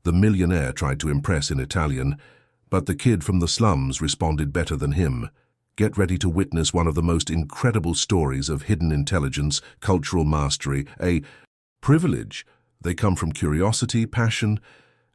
The millionaire tried to impress in Italian, but the kid from the slums responded better than him. Get ready to witness one of the most incredible stories of hidden intelligence, cultural mastery, a privilege. They come from curiosity, passion,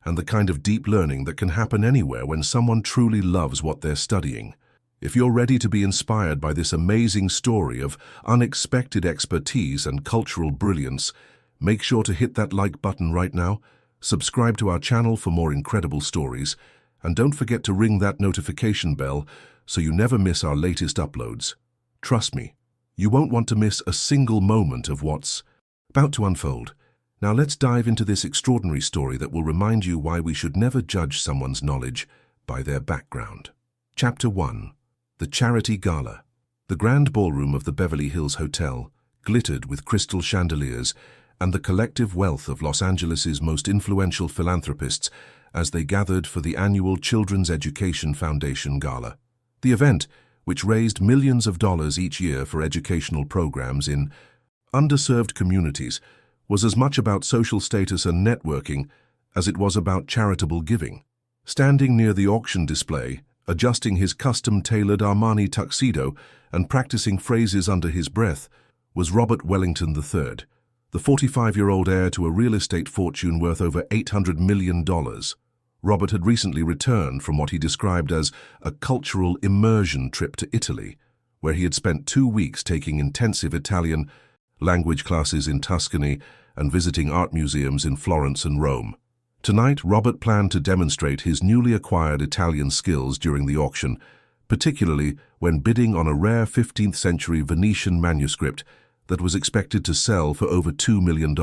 and the kind of deep learning that can happen anywhere when someone truly loves what they're studying. If you're ready to be inspired by this amazing story of unexpected expertise and cultural brilliance, make sure to hit that like button right now, subscribe to our channel for more incredible stories, and don't forget to ring that notification bell so you never miss our latest uploads. Trust me, you won't want to miss a single moment of what's about to unfold. Now let's dive into this extraordinary story that will remind you why we should never judge someone's knowledge by their background. Chapter 1. The Charity Gala. The grand ballroom of the Beverly Hills Hotel glittered with crystal chandeliers and the collective wealth of Los Angeles's most influential philanthropists as they gathered for the annual Children's Education Foundation Gala. The event, which raised millions of dollars each year for educational programs in underserved communities, was as much about social status and networking as it was about charitable giving. Standing near the auction display, adjusting his custom-tailored Armani tuxedo and practicing phrases under his breath, was Robert Wellington III, the 45-year-old heir to a real estate fortune worth over $800 million. Robert had recently returned from what he described as a cultural immersion trip to Italy, where he had spent 2 weeks taking intensive Italian language classes in Tuscany and visiting art museums in Florence and Rome. Tonight, Robert planned to demonstrate his newly acquired Italian skills during the auction, particularly when bidding on a rare 15th-century Venetian manuscript that was expected to sell for over $2 million.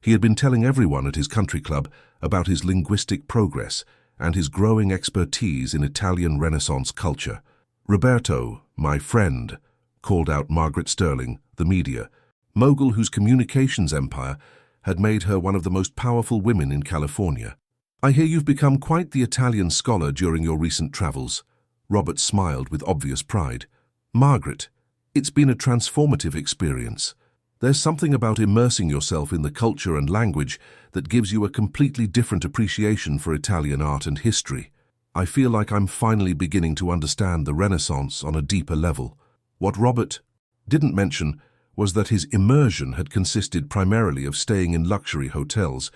He had been telling everyone at his country club about his linguistic progress and his growing expertise in Italian Renaissance culture. "Roberto, my friend," called out Margaret Sterling, the media mogul whose communications empire had made her one of the most powerful women in California. "I hear you've become quite the Italian scholar during your recent travels." Robert smiled with obvious pride. "Margaret, it's been a transformative experience. There's something about immersing yourself in the culture and language that gives you a completely different appreciation for Italian art and history. I feel like I'm finally beginning to understand the Renaissance on a deeper level." What Robert didn't mention was that his immersion had consisted primarily of staying in luxury hotels,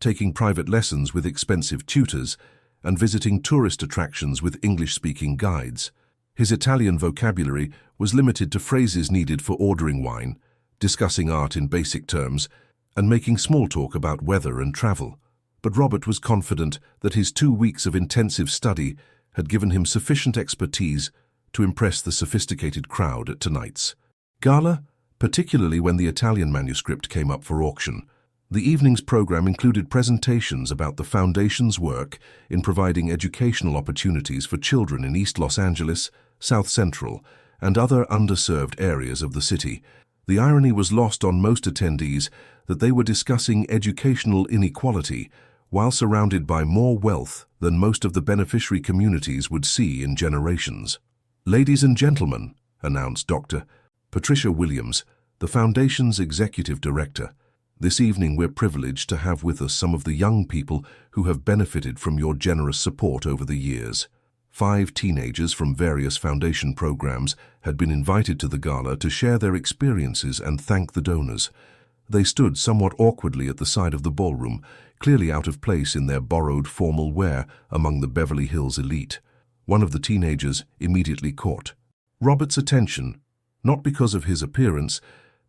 taking private lessons with expensive tutors, and visiting tourist attractions with English-speaking guides. His Italian vocabulary was limited to phrases needed for ordering wine, discussing art in basic terms, and making small talk about weather and travel. But Robert was confident that his 2 weeks of intensive study had given him sufficient expertise to impress the sophisticated crowd at tonight's gala, particularly when the Italian manuscript came up for auction. The evening's program included presentations about the Foundation's work in providing educational opportunities for children in East Los Angeles, South Central, and other underserved areas of the city. The irony was lost on most attendees that they were discussing educational inequality while surrounded by more wealth than most of the beneficiary communities would see in generations. "Ladies and gentlemen," announced Dr. Patricia Williams, the Foundation's executive director, "this evening we're privileged to have with us some of the young people who have benefited from your generous support over the years." 5 teenagers from various Foundation programs had been invited to the gala to share their experiences and thank the donors. They stood somewhat awkwardly at the side of the ballroom, clearly out of place in their borrowed formal wear among the Beverly Hills elite. One of the teenagers immediately caught Robert's attention, not because of his appearance,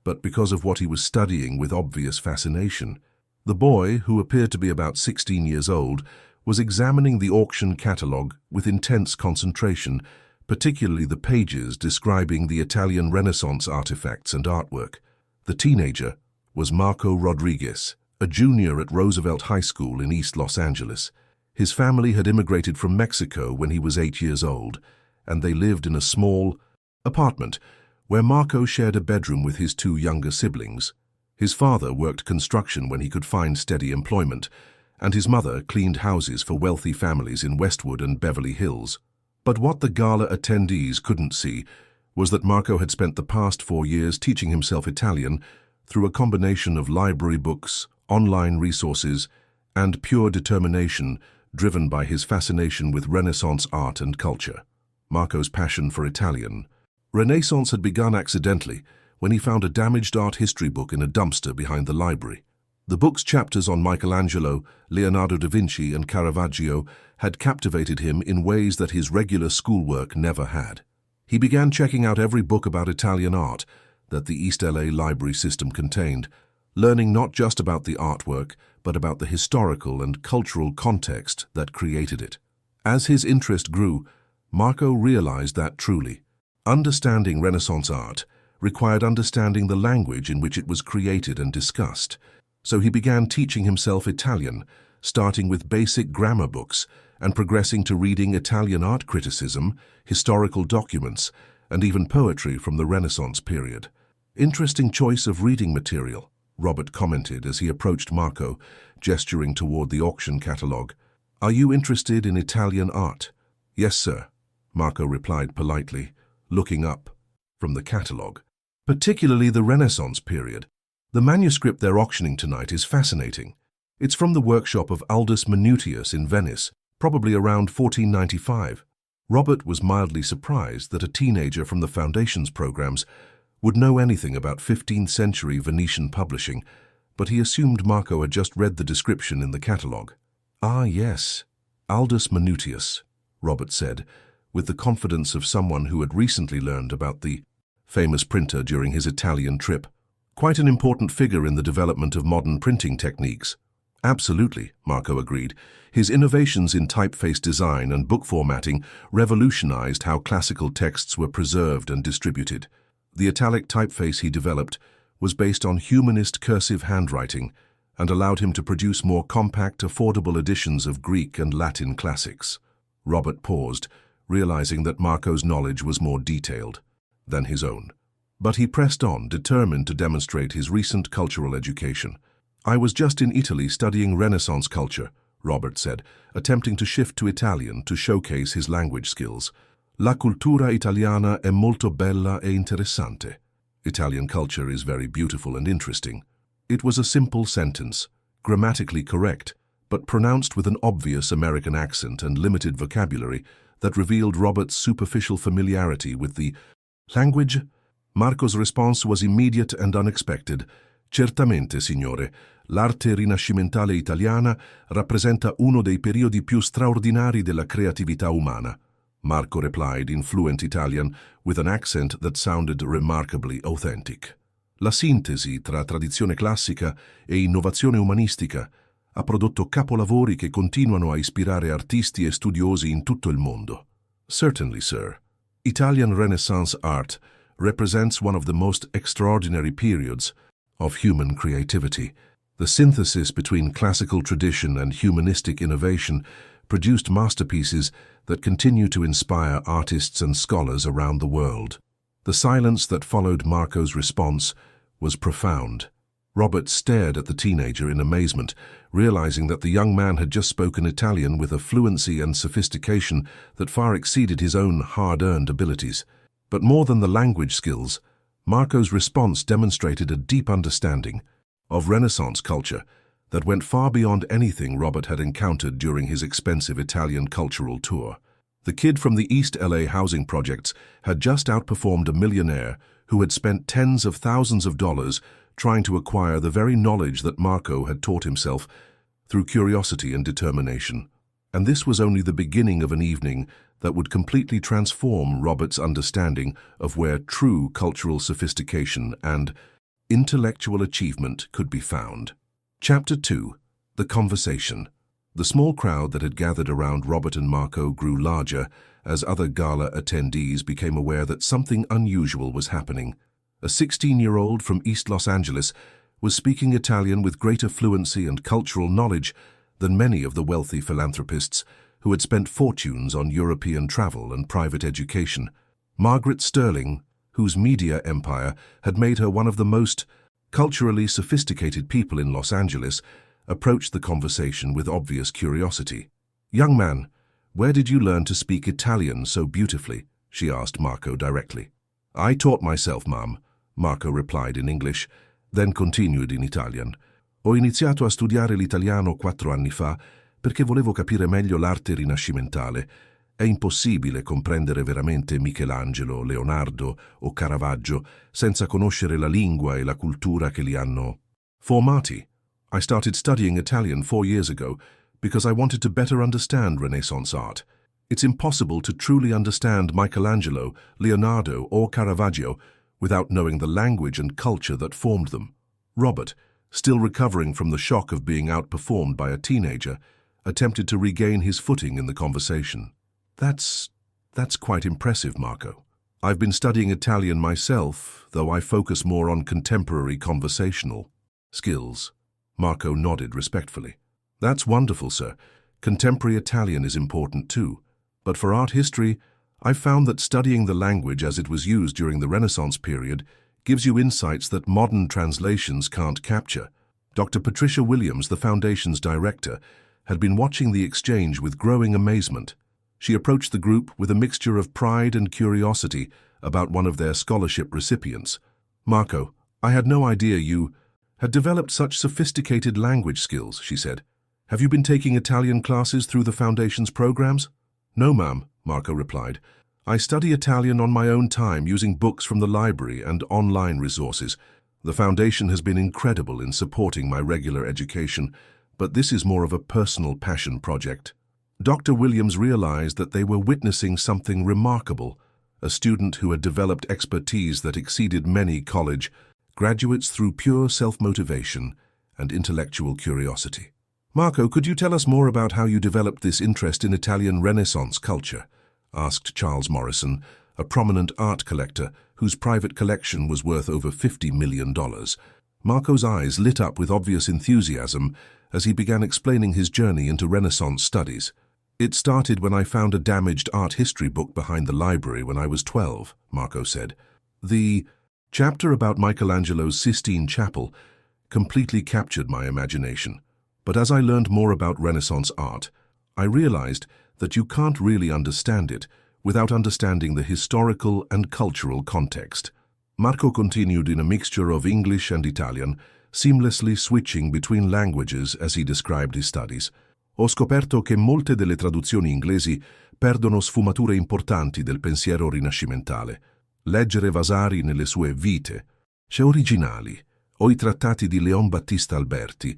but because of what he was studying with obvious fascination. The boy, who appeared to be about 16 years old, was examining the auction catalogue with intense concentration, particularly the pages describing the Italian Renaissance artifacts and artwork. The teenager was Marco Rodriguez, a junior at Roosevelt High School in East Los Angeles. His family had immigrated from Mexico when he was 8 years old, and they lived in a small apartment where Marco shared a bedroom with his 2 younger siblings. His father worked construction when he could find steady employment, and his mother cleaned houses for wealthy families in Westwood and Beverly Hills. But what the gala attendees couldn't see was that Marco had spent the past 4 years teaching himself Italian through a combination of library books, online resources, and pure determination driven by his fascination with Renaissance art and culture. Marco's passion for Italian. Renaissance had begun accidentally when he found a damaged art history book in a dumpster behind the library. The book's chapters on Michelangelo, Leonardo da Vinci, and Caravaggio had captivated him in ways that his regular schoolwork never had. He began checking out every book about Italian art that the East LA library system contained, learning not just about the artwork, but about the historical and cultural context that created it. As his interest grew, Marco realized that truly, understanding Renaissance art required understanding the language in which it was created and discussed. So he began teaching himself Italian, starting with basic grammar books and progressing to reading Italian art criticism, historical documents, and even poetry from the Renaissance period. "Interesting choice of reading material," Robert commented as he approached Marco, gesturing toward the auction catalogue. "Are you interested in Italian art?" "Yes, sir," Marco replied politely, looking up from the catalogue. "Particularly the Renaissance period. The manuscript they're auctioning tonight is fascinating. It's from the workshop of Aldus Manutius in Venice, probably around 1495. Robert was mildly surprised that a teenager from the Foundations programs would know anything about 15th century Venetian publishing, but he assumed Marco had just read the description in the catalogue. "Ah, yes, Aldus Manutius," Robert said, with the confidence of someone who had recently learned about the famous printer during his Italian trip. "Quite an important figure in the development of modern printing techniques." "Absolutely," Marco agreed. His innovations in typeface design and book formatting revolutionized how classical texts were preserved and distributed. The italic typeface he developed was based on humanist cursive handwriting and allowed him to produce more compact, affordable editions of Greek and Latin classics. Robert paused, realizing that Marco's knowledge was more detailed than his own. But he pressed on, determined to demonstrate his recent cultural education. "I was just in Italy studying Renaissance culture," Robert said, attempting to shift to Italian to showcase his language skills. "La cultura italiana è molto bella e interessante." Italian culture is very beautiful and interesting. It was a simple sentence, grammatically correct, but pronounced with an obvious American accent and limited vocabulary that revealed Robert's superficial familiarity with the language. Marco's response was immediate and unexpected. "Certamente, signore, l'arte rinascimentale italiana rappresenta uno dei periodi più straordinari della creatività umana." Marco replied in fluent Italian with an accent that sounded remarkably authentic. "La sintesi tra tradizione classica e innovazione umanistica ha prodotto capolavori che continuano a ispirare artisti e studiosi in tutto il mondo." "Certainly, sir. Italian Renaissance art represents one of the most extraordinary periods of human creativity. The synthesis between classical tradition and humanistic innovation produced masterpieces that continue to inspire artists and scholars around the world." The silence that followed Marco's response was profound. Robert stared at the teenager in amazement, realizing that the young man had just spoken Italian with a fluency and sophistication that far exceeded his own hard-earned abilities. But more than the language skills, Marco's response demonstrated a deep understanding of Renaissance culture that went far beyond anything Robert had encountered during his expensive Italian cultural tour. The kid from the East LA housing projects had just outperformed a millionaire who had spent tens of thousands of dollars trying to acquire the very knowledge that Marco had taught himself through curiosity and determination. And this was only the beginning of an evening that would completely transform Robert's understanding of where true cultural sophistication and intellectual achievement could be found. Chapter 2. The Conversation. The small crowd that had gathered around Robert and Marco grew larger as other gala attendees became aware that something unusual was happening. A 16-year-old from East Los Angeles was speaking Italian with greater fluency and cultural knowledge than many of the wealthy philanthropists who had spent fortunes on European travel and private education. Margaret Sterling, whose media empire had made her one of the most culturally sophisticated people in Los Angeles, approached the conversation with obvious curiosity. "Young man, where did you learn to speak Italian so beautifully?" she asked Marco directly. "I taught myself, ma'am," Marco replied in English, then continued in Italian. Ho iniziato a studiare l'italiano 4 anni fa perché volevo capire meglio l'arte rinascimentale. È impossibile comprendere veramente Michelangelo, Leonardo o Caravaggio senza conoscere la lingua e la cultura che li hanno formati. I started studying Italian 4 years ago because I wanted to better understand Renaissance art. It's impossible to truly understand Michelangelo, Leonardo or Caravaggio without knowing the language and culture that formed them. Robert, still recovering from the shock of being outperformed by a teenager, attempted to regain his footing in the conversation. That's quite impressive, Marco. I've been studying Italian myself, though I focus more on contemporary conversational skills. Marco nodded respectfully. That's wonderful, sir. Contemporary Italian is important too. But for art history, I've found that studying the language as it was used during the Renaissance period gives you insights that modern translations can't capture. Dr. Patricia Williams, the Foundation's director, had been watching the exchange with growing amazement. She approached the group with a mixture of pride and curiosity about one of their scholarship recipients. Marco, I had no idea you had developed such sophisticated language skills, she said. Have you been taking Italian classes through the Foundation's programs? No, ma'am, Marco replied. I study Italian on my own time using books from the library and online resources. The Foundation has been incredible in supporting my regular education, but this is more of a personal passion project. Dr. Williams realized that they were witnessing something remarkable, a student who had developed expertise that exceeded many college graduates through pure self-motivation and intellectual curiosity. Marco, could you tell us more about how you developed this interest in Italian Renaissance culture? Asked Charles Morrison, a prominent art collector whose private collection was worth over $50 million. Marco's eyes lit up with obvious enthusiasm as he began explaining his journey into Renaissance studies. It started when I found a damaged art history book behind the library when I was 12, Marco said. The chapter about Michelangelo's Sistine Chapel completely captured my imagination. But as I learned more about Renaissance art, I realized that you can't really understand it without understanding the historical and cultural context. Marco continued in a mixture of English and Italian, seamlessly switching between languages as he described his studies. Ho scoperto che molte delle traduzioni inglesi perdono sfumature importanti del pensiero rinascimentale. Leggere Vasari nelle sue vite, se originali, o i trattati di Leon Battista Alberti,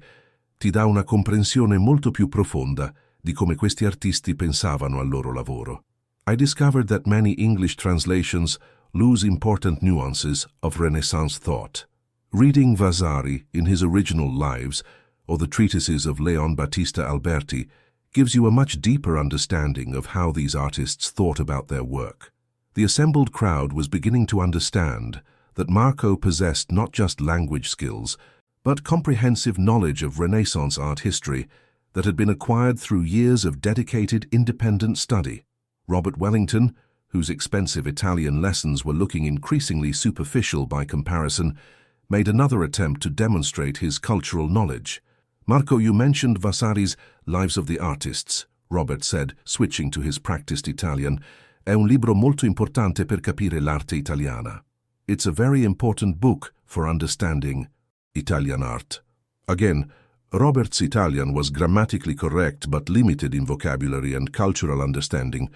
ti dà una comprensione molto più profonda di come questi artisti pensavano al loro lavoro. I discovered that many English translations lose important nuances of Renaissance thought. Reading Vasari in his original lives or the treatises of Leon Battista Alberti gives you a much deeper understanding of how these artists thought about their work. The assembled crowd was beginning to understand that Marco possessed not just language skills, but comprehensive knowledge of Renaissance art history that had been acquired through years of dedicated independent study. Robert Wellington, whose expensive Italian lessons were looking increasingly superficial by comparison, made another attempt to demonstrate his cultural knowledge. Marco, you mentioned Vasari's Lives of the Artists, Robert said, switching to his practiced Italian. È un libro molto importante per capire l'arte italiana. It's a very important book for understanding Italian art. Again, Robert's Italian was grammatically correct but limited in vocabulary and cultural understanding.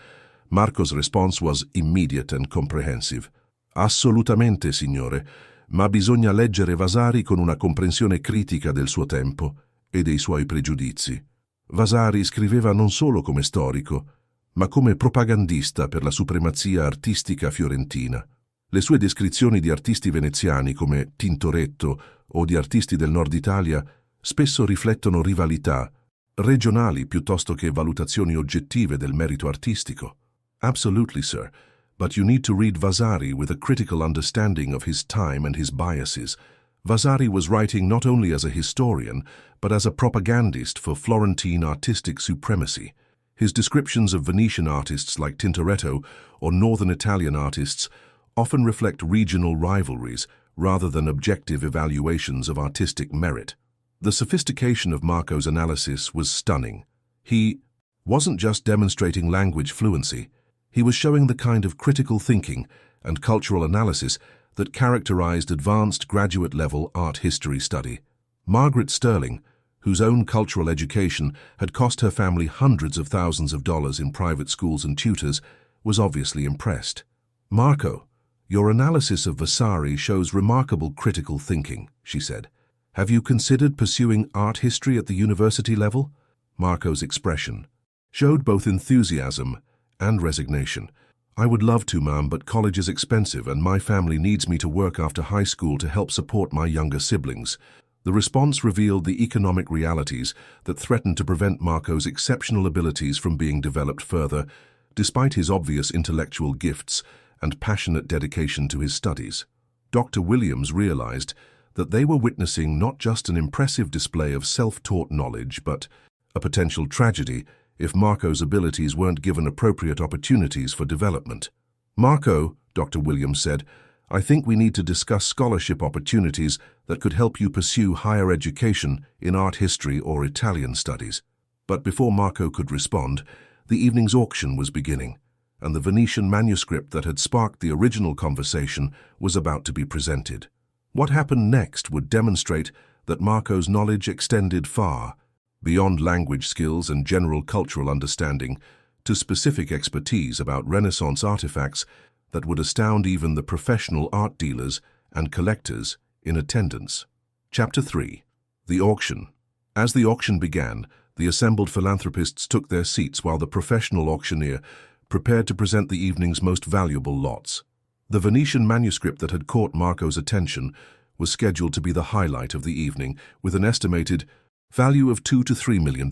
Marco's response was immediate and comprehensive. Assolutamente, signore, ma bisogna leggere Vasari con una comprensione critica del suo tempo e dei suoi pregiudizi. Vasari scriveva non solo come storico, ma come propagandista per la supremazia artistica fiorentina. Le sue descrizioni di artisti veneziani come Tintoretto o di artisti del nord Italia spesso riflettono rivalità regionali piuttosto che valutazioni oggettive del merito artistico. Absolutely, sir, but you need to read Vasari with a critical understanding of his time and his biases. Vasari was writing not only as a historian, but as a propagandist for Florentine artistic supremacy. His descriptions of Venetian artists like Tintoretto or northern Italian artists often reflect regional rivalries rather than objective evaluations of artistic merit. The sophistication of Marco's analysis was stunning. He wasn't just demonstrating language fluency, he was showing the kind of critical thinking and cultural analysis that characterized advanced graduate-level art history study. Margaret Sterling, whose own cultural education had cost her family hundreds of thousands of dollars in private schools and tutors, was obviously impressed. "Marco, your analysis of Vasari shows remarkable critical thinking," she said. "Have you considered pursuing art history at the university level?" Marco's expression showed both enthusiasm and resignation. "I would love to, ma'am, but college is expensive and my family needs me to work after high school to help support my younger siblings." The response revealed the economic realities that threatened to prevent Marco's exceptional abilities from being developed further, despite his obvious intellectual gifts and passionate dedication to his studies. Dr. Williams realized that they were witnessing not just an impressive display of self-taught knowledge, but a potential tragedy if Marco's abilities weren't given appropriate opportunities for development. "Marco," Dr. Williams said, "I think we need to discuss scholarship opportunities that could help you pursue higher education in art history or Italian studies." But before Marco could respond, the evening's auction was beginning, and the Venetian manuscript that had sparked the original conversation was about to be presented. What happened next would demonstrate that Marco's knowledge extended far beyond language skills and general cultural understanding to specific expertise about Renaissance artifacts that would astound even the professional art dealers and collectors in attendance. Chapter 3. The Auction. As the auction began, the assembled philanthropists took their seats while the professional auctioneer prepared to present the evening's most valuable lots. The Venetian manuscript that had caught Marco's attention was scheduled to be the highlight of the evening, with an estimated value of $2 to $3 million.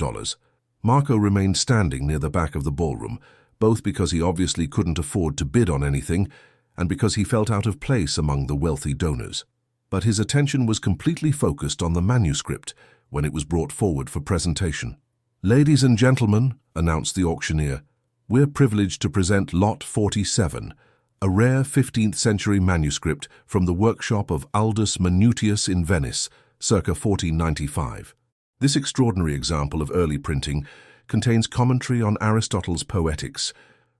Marco remained standing near the back of the ballroom, both because he obviously couldn't afford to bid on anything and because he felt out of place among the wealthy donors. But his attention was completely focused on the manuscript when it was brought forward for presentation. "Ladies and gentlemen," announced the auctioneer, "we're privileged to present Lot 47, a rare 15th century manuscript from the workshop of Aldus Manutius in Venice, circa 1495. This extraordinary example of early printing contains commentary on Aristotle's Poetics,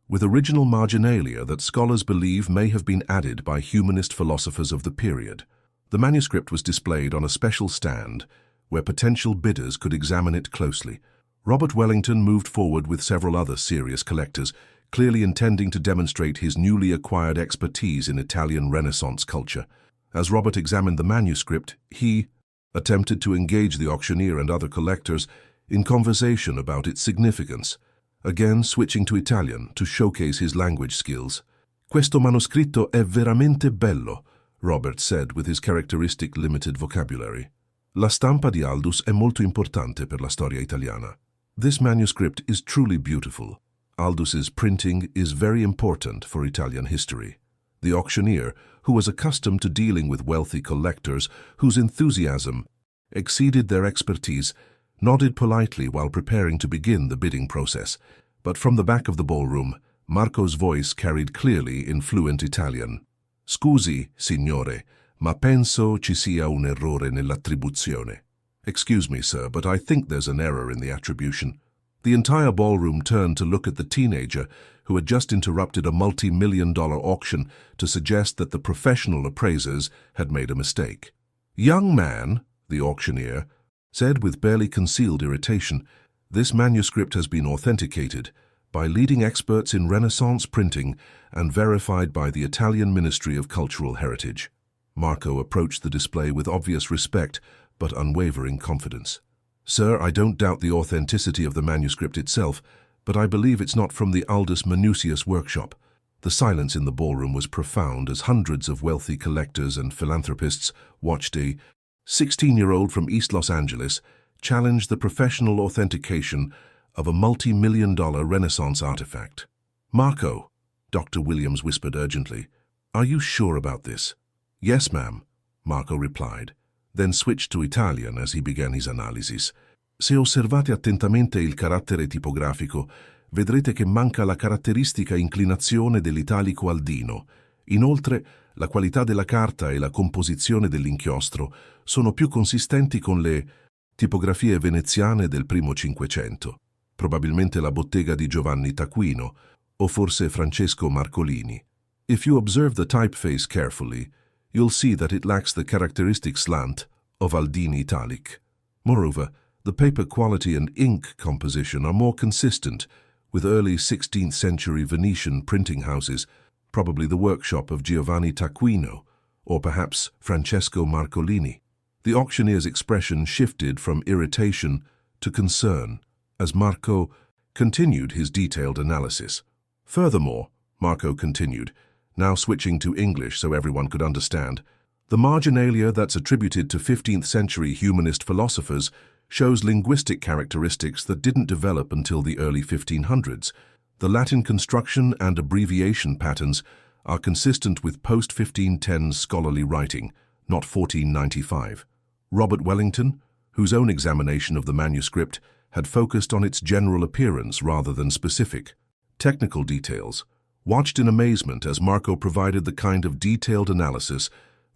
with original marginalia that scholars believe may have been added by humanist philosophers of the period. The manuscript was displayed on a special stand where potential bidders could examine it closely. Robert Wellington moved forward with several other serious collectors, clearly intending to demonstrate his newly acquired expertise in Italian Renaissance culture. As Robert examined the manuscript, he attempted to engage the auctioneer and other collectors in conversation about its significance, again switching to Italian to showcase his language skills. "Questo manoscritto è veramente bello," Robert said with his characteristic limited vocabulary. "La stampa di Aldus è molto importante per la storia italiana." This manuscript is truly beautiful. Aldus's printing is very important for Italian history. The auctioneer, who was accustomed to dealing with wealthy collectors whose enthusiasm exceeded their expertise, nodded politely while preparing to begin the bidding process. But from the back of the ballroom, Marco's voice carried clearly in fluent Italian. "Scusi, signore, ma penso ci sia un errore nell'attribuzione." "Excuse me, sir, but I think there's an error in the attribution." The entire ballroom turned to look at the teenager who had just interrupted a multi-million-dollar auction to suggest that the professional appraisers had made a mistake. "Young man," the auctioneer said with barely concealed irritation, "this manuscript has been authenticated by leading experts in Renaissance printing and verified by the Italian Ministry of Cultural Heritage." Marco approached the display with obvious respect but unwavering confidence. "Sir, I don't doubt the authenticity of the manuscript itself, but I believe it's not from the Aldus Manutius workshop." The silence in the ballroom was profound as hundreds of wealthy collectors and philanthropists watched a 16-year-old from East Los Angeles challenge the professional authentication of a multi-million-dollar Renaissance artifact. "Marco," Dr. Williams whispered urgently, "are you sure about this?" "Yes, ma'am," Marco replied, then switched to Italian as he began his analysis. "Se osservate attentamente il carattere tipografico, vedrete che manca la caratteristica inclinazione dell'italico aldino. Inoltre, la qualità della carta e la composizione dell'inchiostro sono più consistenti con le tipografie veneziane del primo Cinquecento, probabilmente la bottega di Giovanni Tacquino, o forse Francesco Marcolini. If you observe the typeface carefully, you'll see that it lacks the characteristic slant of Aldini Italic. Moreover, the paper quality and ink composition are more consistent with early 16th century Venetian printing houses, probably the workshop of Giovanni Taccuino, or perhaps Francesco Marcolini. The auctioneer's expression shifted from irritation to concern as Marco continued his detailed analysis. Furthermore, Marco continued, now switching to English so everyone could understand, the marginalia that's attributed to 15th century humanist philosophers shows linguistic characteristics that didn't develop until the early 1500s. The Latin construction and abbreviation patterns are consistent with post-1510 scholarly writing, not 1495. Robert Wellington, whose own examination of the manuscript had focused on its general appearance rather than specific technical details, watched in amazement as Marco provided the kind of detailed analysis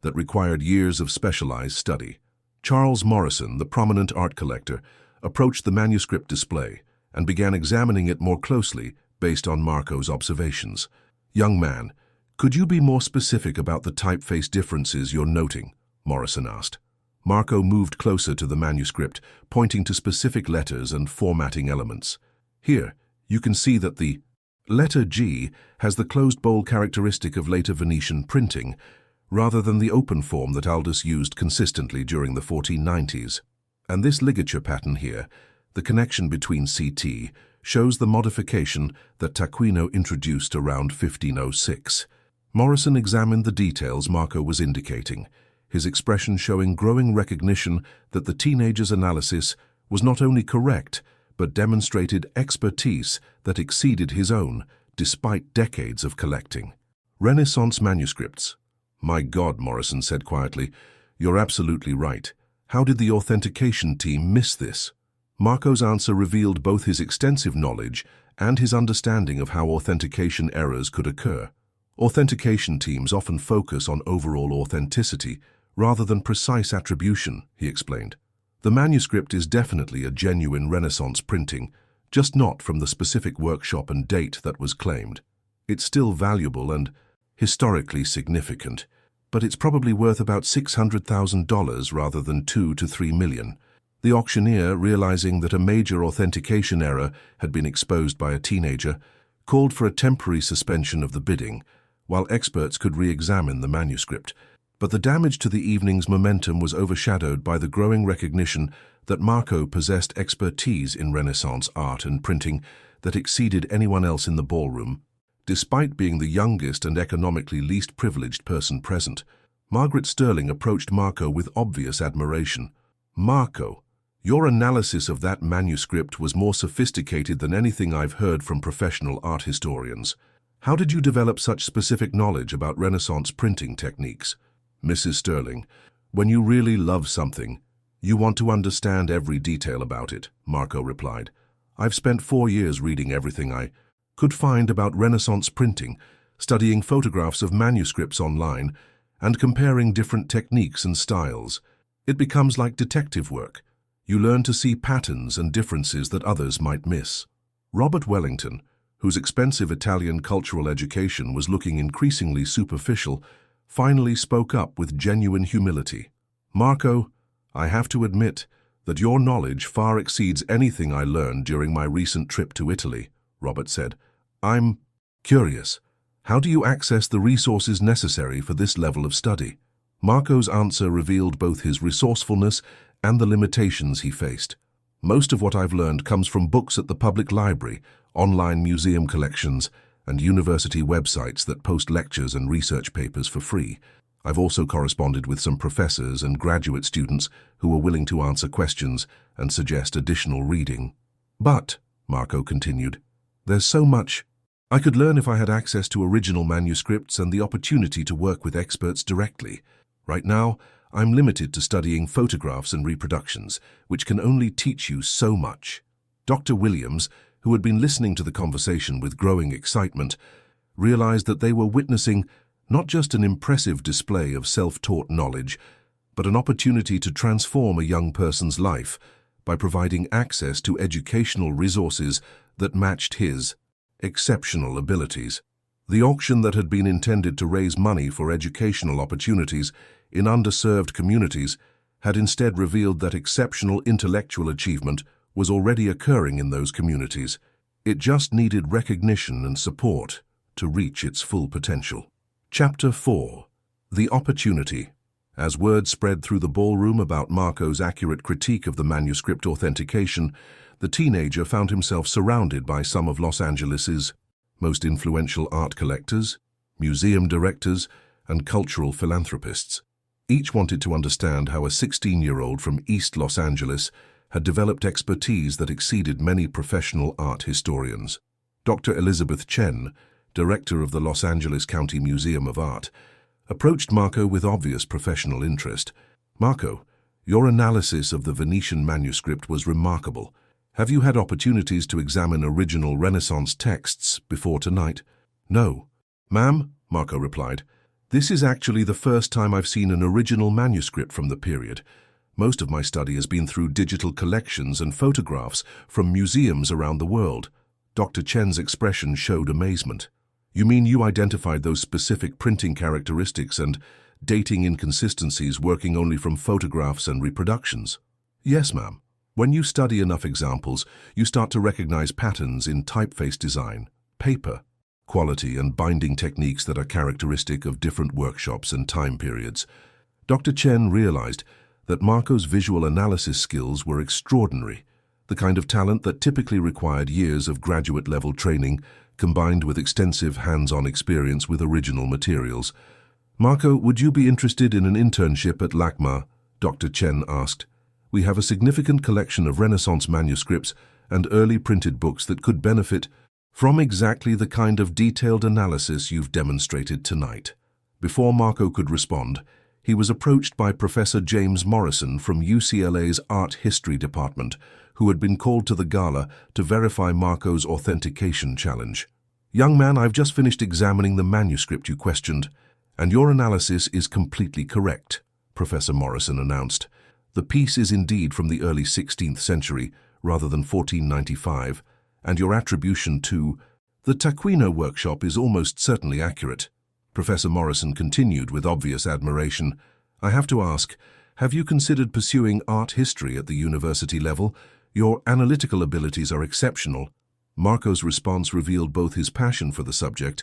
that required years of specialized study. Charles Morrison, the prominent art collector, approached the manuscript display and began examining it more closely based on Marco's observations. "Young man, could you be more specific about the typeface differences you're noting?" Morrison asked. Marco moved closer to the manuscript, pointing to specific letters and formatting elements. "Here, you can see that the letter G has the closed bowl characteristic of later Venetian printing, rather than the open form that Aldus used consistently during the 1490s. And this ligature pattern here, the connection between CT, shows the modification that Taccuino introduced around 1506. Morrison examined the details Marco was indicating, his expression showing growing recognition that the teenager's analysis was not only correct, but demonstrated expertise that exceeded his own, despite decades of collecting. Renaissance manuscripts. "My God," Morrison said quietly, "you're absolutely right. How did the authentication team miss this?" Marco's answer revealed both his extensive knowledge and his understanding of how authentication errors could occur. Authentication teams often focus on overall authenticity rather than precise attribution, he explained. The manuscript is definitely a genuine Renaissance printing, just not from the specific workshop and date that was claimed. It's still valuable and historically significant, but it's probably worth about $600,000 rather than $2 to $3 million. The auctioneer, realizing that a major authentication error had been exposed by a teenager, called for a temporary suspension of the bidding, while experts could re-examine the manuscript. But the damage to the evening's momentum was overshadowed by the growing recognition that Marco possessed expertise in Renaissance art and printing that exceeded anyone else in the ballroom. Despite being the youngest and economically least privileged person present, Margaret Sterling approached Marco with obvious admiration. "Marco, your analysis of that manuscript was more sophisticated than anything I've heard from professional art historians. How did you develop such specific knowledge about Renaissance printing techniques?" "Mrs. Sterling, when you really love something, you want to understand every detail about it," Marco replied. "I've spent 4 years reading everything I could find about Renaissance printing, studying photographs of manuscripts online, and comparing different techniques and styles. It becomes like detective work. You learn to see patterns and differences that others might miss." Robert Wellington, whose expensive Italian cultural education was looking increasingly superficial, finally spoke up with genuine humility. "Marco, I have to admit that your knowledge far exceeds anything I learned during my recent trip to Italy," Robert said. "I'm curious. How do you access the resources necessary for this level of study?" Marco's answer revealed both his resourcefulness and the limitations he faced. "Most of what I've learned comes from books at the public library, online museum collections, and university websites that post lectures and research papers for free. I've also corresponded with some professors and graduate students who are willing to answer questions and suggest additional reading. But," Marco continued, "there's so much I could learn if I had access to original manuscripts and the opportunity to work with experts directly. Right now, I'm limited to studying photographs and reproductions, which can only teach you so much." Dr. Williams, who had been listening to the conversation with growing excitement, realized that they were witnessing not just an impressive display of self-taught knowledge, but an opportunity to transform a young person's life by providing access to educational resources that matched his exceptional abilities. The auction that had been intended to raise money for educational opportunities in underserved communities had instead revealed that exceptional intellectual achievement was already occurring in those communities. It just needed recognition and support to reach its full potential. Chapter 4. The Opportunity. As word spread through the ballroom about Marco's accurate critique of the manuscript authentication, the teenager found himself surrounded by some of Los Angeles's most influential art collectors, museum directors, and cultural philanthropists. Each wanted to understand how a 16-year-old from East Los Angeles had developed expertise that exceeded many professional art historians. Dr. Elizabeth Chen, director of the Los Angeles County Museum of Art, approached Marco with obvious professional interest. "Marco, your analysis of the Venetian manuscript was remarkable. Have you had opportunities to examine original Renaissance texts before tonight?" "No, ma'am," Marco replied. "This is actually the first time I've seen an original manuscript from the period. Most of my study has been through digital collections and photographs from museums around the world." Dr. Chen's expression showed amazement. "You mean you identified those specific printing characteristics and dating inconsistencies working only from photographs and reproductions?" "Yes, ma'am. When you study enough examples, you start to recognize patterns in typeface design, paper quality, and binding techniques that are characteristic of different workshops and time periods." Dr. Chen realized that Marco's visual analysis skills were extraordinary, the kind of talent that typically required years of graduate-level training combined with extensive hands-on experience with original materials. "Marco, would you be interested in an internship at LACMA?" Dr. Chen asked. "We have a significant collection of Renaissance manuscripts and early printed books that could benefit from exactly the kind of detailed analysis you've demonstrated tonight." Before Marco could respond, he was approached by Professor James Morrison from UCLA's Art History Department, who had been called to the gala to verify Marco's authentication challenge. "Young man, I've just finished examining the manuscript you questioned, and your analysis is completely correct," Professor Morrison announced. "The piece is indeed from the early 16th century, rather than 1495, and your attribution to the Taquino workshop is almost certainly accurate." Professor Morrison continued with obvious admiration. "I have to ask, have you considered pursuing art history at the university level? Your analytical abilities are exceptional." Marco's response revealed both his passion for the subject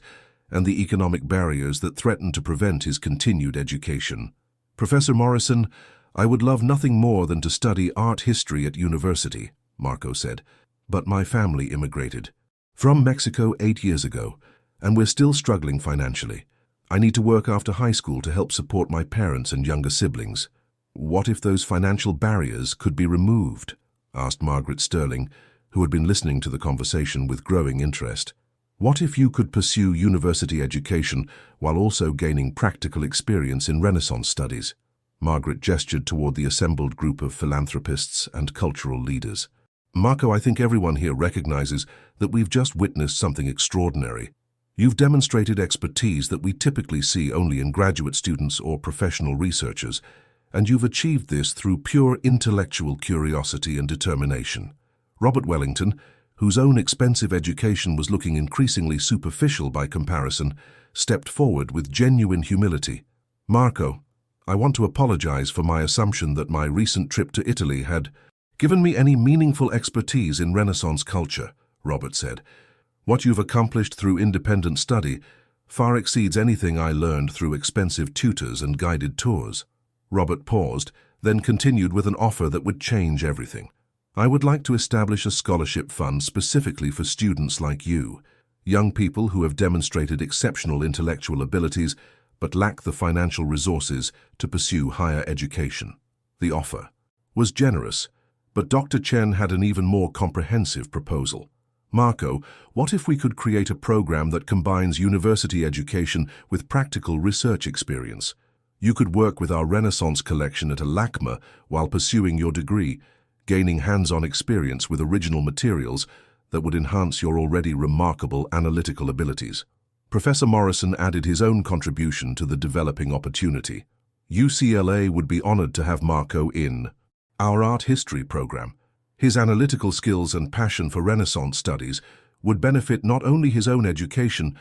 and the economic barriers that threatened to prevent his continued education. "Professor Morrison, I would love nothing more than to study art history at university," Marco said. "But my family immigrated from Mexico 8 years ago, and we're still struggling financially. I need to work after high school to help support my parents and younger siblings." "What if those financial barriers could be removed?" asked Margaret Sterling, who had been listening to the conversation with growing interest. "What if you could pursue university education while also gaining practical experience in Renaissance studies?" Margaret gestured toward the assembled group of philanthropists and cultural leaders. "Marco, I think everyone here recognizes that we've just witnessed something extraordinary. You've demonstrated expertise that we typically see only in graduate students or professional researchers, and you've achieved this through pure intellectual curiosity and determination." Robert Wellington, whose own expensive education was looking increasingly superficial by comparison, stepped forward with genuine humility. "Marco, I want to apologize for my assumption that my recent trip to Italy had given me any meaningful expertise in Renaissance culture," Robert said. "What you've accomplished through independent study far exceeds anything I learned through expensive tutors and guided tours." Robert paused, then continued with an offer that would change everything. "I would like to establish a scholarship fund specifically for students like you, young people who have demonstrated exceptional intellectual abilities but lack the financial resources to pursue higher education." The offer was generous, but Dr. Chen had an even more comprehensive proposal. "Marco, what if we could create a program that combines university education with practical research experience? You could work with our Renaissance collection at a LACMA while pursuing your degree, gaining hands-on experience with original materials that would enhance your already remarkable analytical abilities." Professor Morrison added his own contribution to the developing opportunity. "UCLA would be honored to have Marco in our art history program. His analytical skills and passion for Renaissance studies would benefit not only his own education,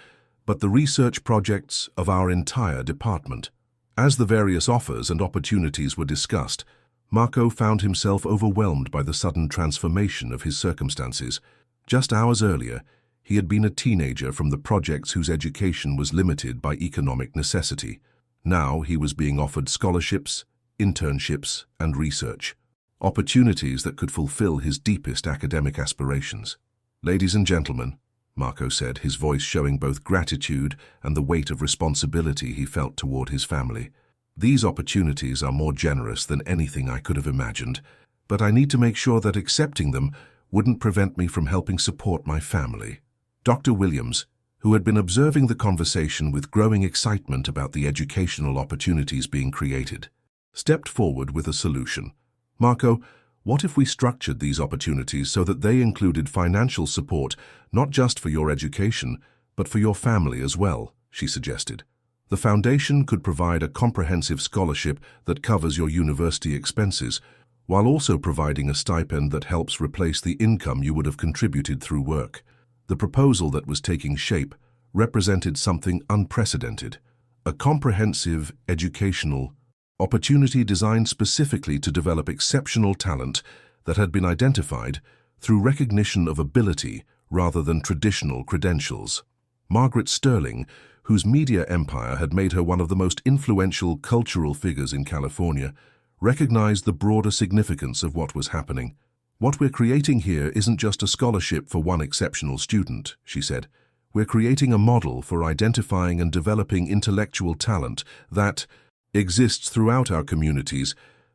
but the research projects of our entire department." As the various offers and opportunities were discussed, Marco found himself overwhelmed by the sudden transformation of his circumstances. Just hours earlier, he had been a teenager from the projects whose education was limited by economic necessity. Now he was being offered scholarships, internships, and research, opportunities that could fulfill his deepest academic aspirations. "Ladies and gentlemen," Marco said, his voice showing both gratitude and the weight of responsibility he felt toward his family. "These opportunities are more generous than anything I could have imagined, but I need to make sure that accepting them wouldn't prevent me from helping support my family." Dr. Williams, who had been observing the conversation with growing excitement about the educational opportunities being created, stepped forward with a solution. "Marco, what if we structured these opportunities so that they included financial support not just for your education, but for your family as well?" she suggested. "The foundation could provide a comprehensive scholarship that covers your university expenses, while also providing a stipend that helps replace the income you would have contributed through work." The proposal that was taking shape represented something unprecedented, a comprehensive educational opportunity designed specifically to develop exceptional talent that had been identified through recognition of ability rather than traditional credentials. Margaret Sterling, whose media empire had made her one of the most influential cultural figures in California, recognized the broader significance of what was happening. "What we're creating here isn't just a scholarship for one exceptional student," she said. "We're creating a model for identifying and developing intellectual talent that exists throughout our communities,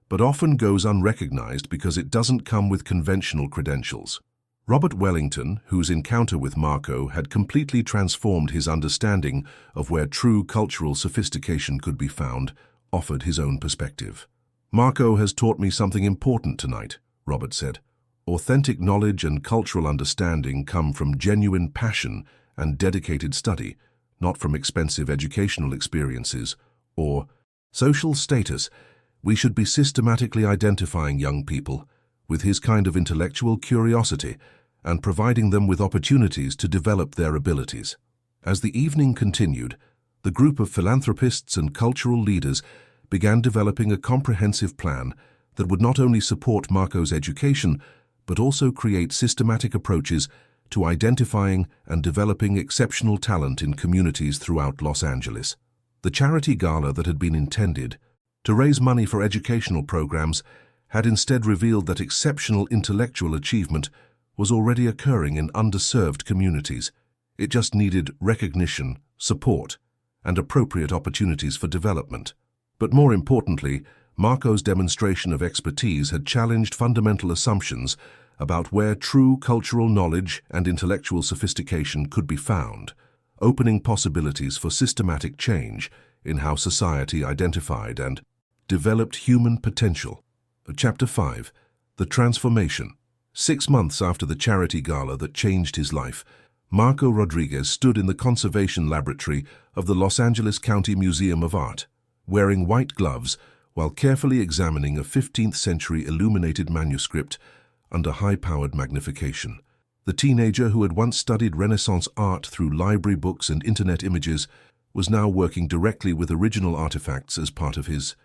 but often goes unrecognized because it doesn't come with conventional credentials." Robert Wellington, whose encounter with Marco had completely transformed his understanding of where true cultural sophistication could be found, offered his own perspective. "Marco has taught me something important tonight," Robert said. "Authentic knowledge and cultural understanding come from genuine passion and dedicated study, not from expensive educational experiences or social status. We should be systematically identifying young people with his kind of intellectual curiosity and providing them with opportunities to develop their abilities." As the evening continued, the group of philanthropists and cultural leaders began developing a comprehensive plan that would not only support Marco's education, but also create systematic approaches to identifying and developing exceptional talent in communities throughout Los Angeles. The charity gala that had been intended to raise money for educational programs had instead revealed that exceptional intellectual achievement was already occurring in underserved communities. It just needed recognition, support, and appropriate opportunities for development. But more importantly, Marco's demonstration of expertise had challenged fundamental assumptions about where true cultural knowledge and intellectual sophistication could be found, opening possibilities for systematic change in how society identified and developed human potential. Chapter 5. The Transformation. 6 months after the charity gala that changed his life, Marco Rodriguez stood in the conservation laboratory of the Los Angeles County Museum of Art, wearing white gloves while carefully examining a 15th-century illuminated manuscript under high-powered magnification. The teenager who had once studied Renaissance art through library books and internet images was now working directly with original artifacts as part of his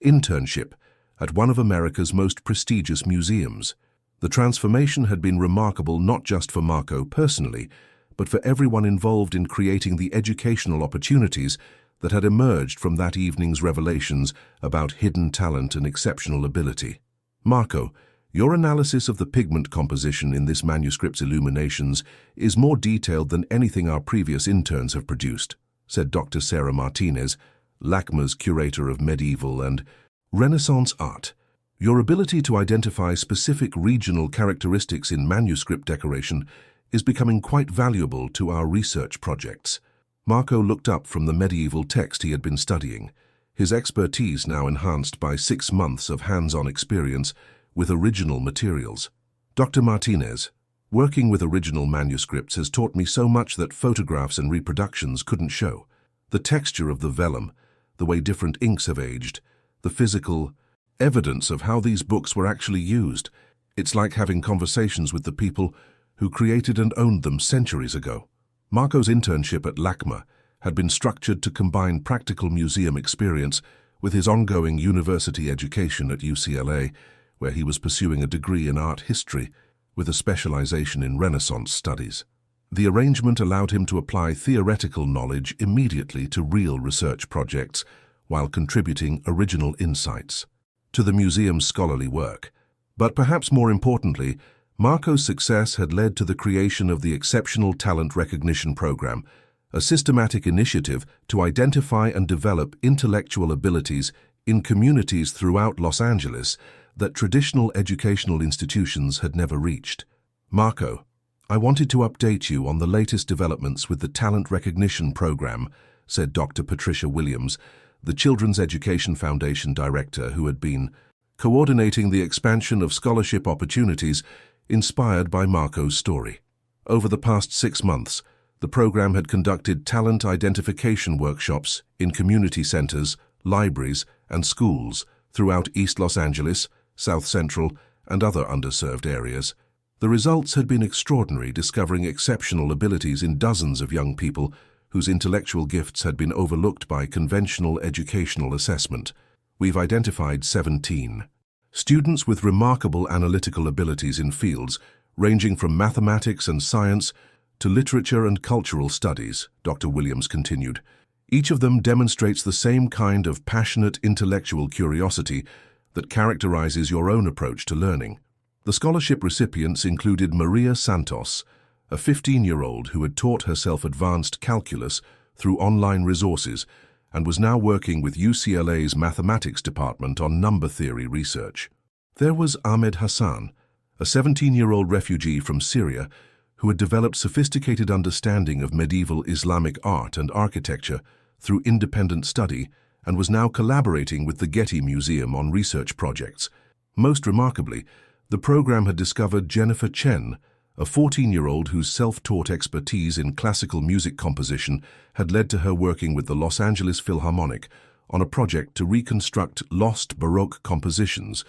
internship at one of America's most prestigious museums. The transformation had been remarkable not just for Marco personally, but for everyone involved in creating the educational opportunities that had emerged from that evening's revelations about hidden talent and exceptional ability. "Marco, your analysis of the pigment composition in this manuscript's illuminations is more detailed than anything our previous interns have produced," said Dr. Sarah Martinez, LACMA's curator of medieval and Renaissance art. "Your ability to identify specific regional characteristics in manuscript decoration is becoming quite valuable to our research projects." Marco looked up from the medieval text he had been studying, his expertise now enhanced by 6 months of hands-on experience with original materials. "Dr. Martinez, working with original manuscripts has taught me so much that photographs and reproductions couldn't show. The texture of the vellum, the way different inks have aged, the physical evidence of how these books were actually used. It's like having conversations with the people who created and owned them centuries ago." Marco's internship at LACMA had been structured to combine practical museum experience with his ongoing university education at UCLA, where he was pursuing a degree in art history with a specialization in Renaissance studies. The arrangement allowed him to apply theoretical knowledge immediately to real research projects while contributing original insights to the museum's scholarly work. But perhaps more importantly, Marco's success had led to the creation of the Exceptional Talent Recognition Program, a systematic initiative to identify and develop intellectual abilities in communities throughout Los Angeles that traditional educational institutions had never reached. "Marco, I wanted to update you on the latest developments with the Talent Recognition Program," said Dr. Patricia Williams, the Children's Education Foundation director who had been coordinating the expansion of scholarship opportunities inspired by Marco's story. Over the past 6 months, the program had conducted talent identification workshops in community centers, libraries, and schools throughout East Los Angeles, South Central, and other underserved areas. The results had been extraordinary, discovering exceptional abilities in dozens of young people whose intellectual gifts had been overlooked by conventional educational assessment. We've identified 17 students with remarkable analytical abilities in fields ranging from mathematics and science to literature and cultural studies, Dr. Williams continued. Each of them demonstrates the same kind of passionate intellectual curiosity that characterizes your own approach to learning. The scholarship recipients included Maria Santos, a 15-year-old who had taught herself advanced calculus through online resources and was now working with UCLA's mathematics department on number theory research. There was Ahmed Hassan, a 17-year-old refugee from Syria who had developed sophisticated understanding of medieval Islamic art and architecture through independent study and was now collaborating with the Getty Museum on research projects. Most remarkably, the program had discovered Jennifer Chen, a 14-year-old whose self-taught expertise in classical music composition had led to her working with the Los Angeles Philharmonic on a project to reconstruct lost Baroque compositions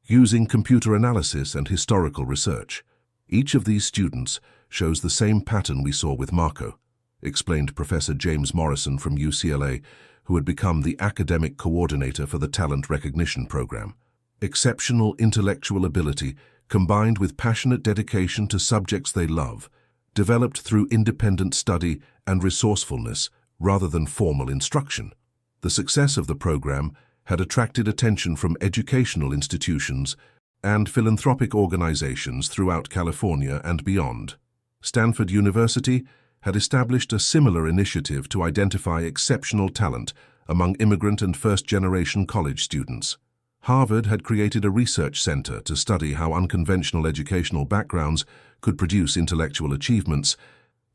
using computer analysis and historical research. Each of these students shows the same pattern we saw with Marco, explained Professor James Morrison from UCLA, who had become the academic coordinator for the Talent Recognition Program. Exceptional intellectual ability combined with passionate dedication to subjects they love, developed through independent study and resourcefulness rather than formal instruction. The success of the program had attracted attention from educational institutions and philanthropic organizations throughout California and beyond. Stanford University had established a similar initiative to identify exceptional talent among immigrant and first-generation college students. Harvard had created a research center to study how unconventional educational backgrounds could produce intellectual achievements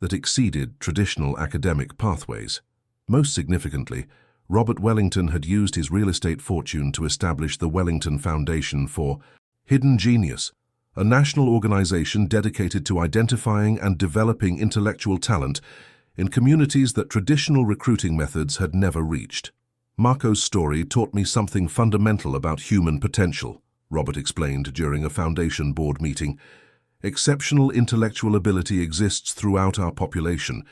that exceeded traditional academic pathways. Most significantly, Robert Wellington had used his real estate fortune to establish the Wellington Foundation for Hidden Genius, a national organization dedicated to identifying and developing intellectual talent in communities that traditional recruiting methods had never reached. "Marco's story taught me something fundamental about human potential," Robert explained during a foundation board meeting. "Exceptional intellectual ability exists throughout our population,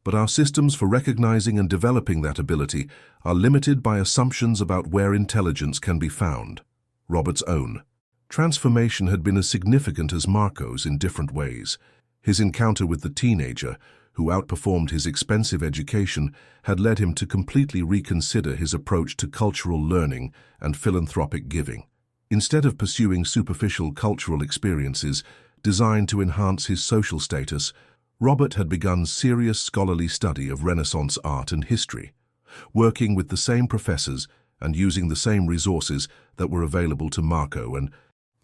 but our systems for recognizing and developing that ability are limited by assumptions about where intelligence can be found." Robert's own transformation had been as significant as Marco's in different ways. His encounter with the teenager, who outperformed his expensive education, had led him to completely reconsider his approach to cultural learning and philanthropic giving. Instead of pursuing superficial cultural experiences designed to enhance his social status, Robert had begun serious scholarly study of Renaissance art and history, working with the same professors and using the same resources that were available to Marco and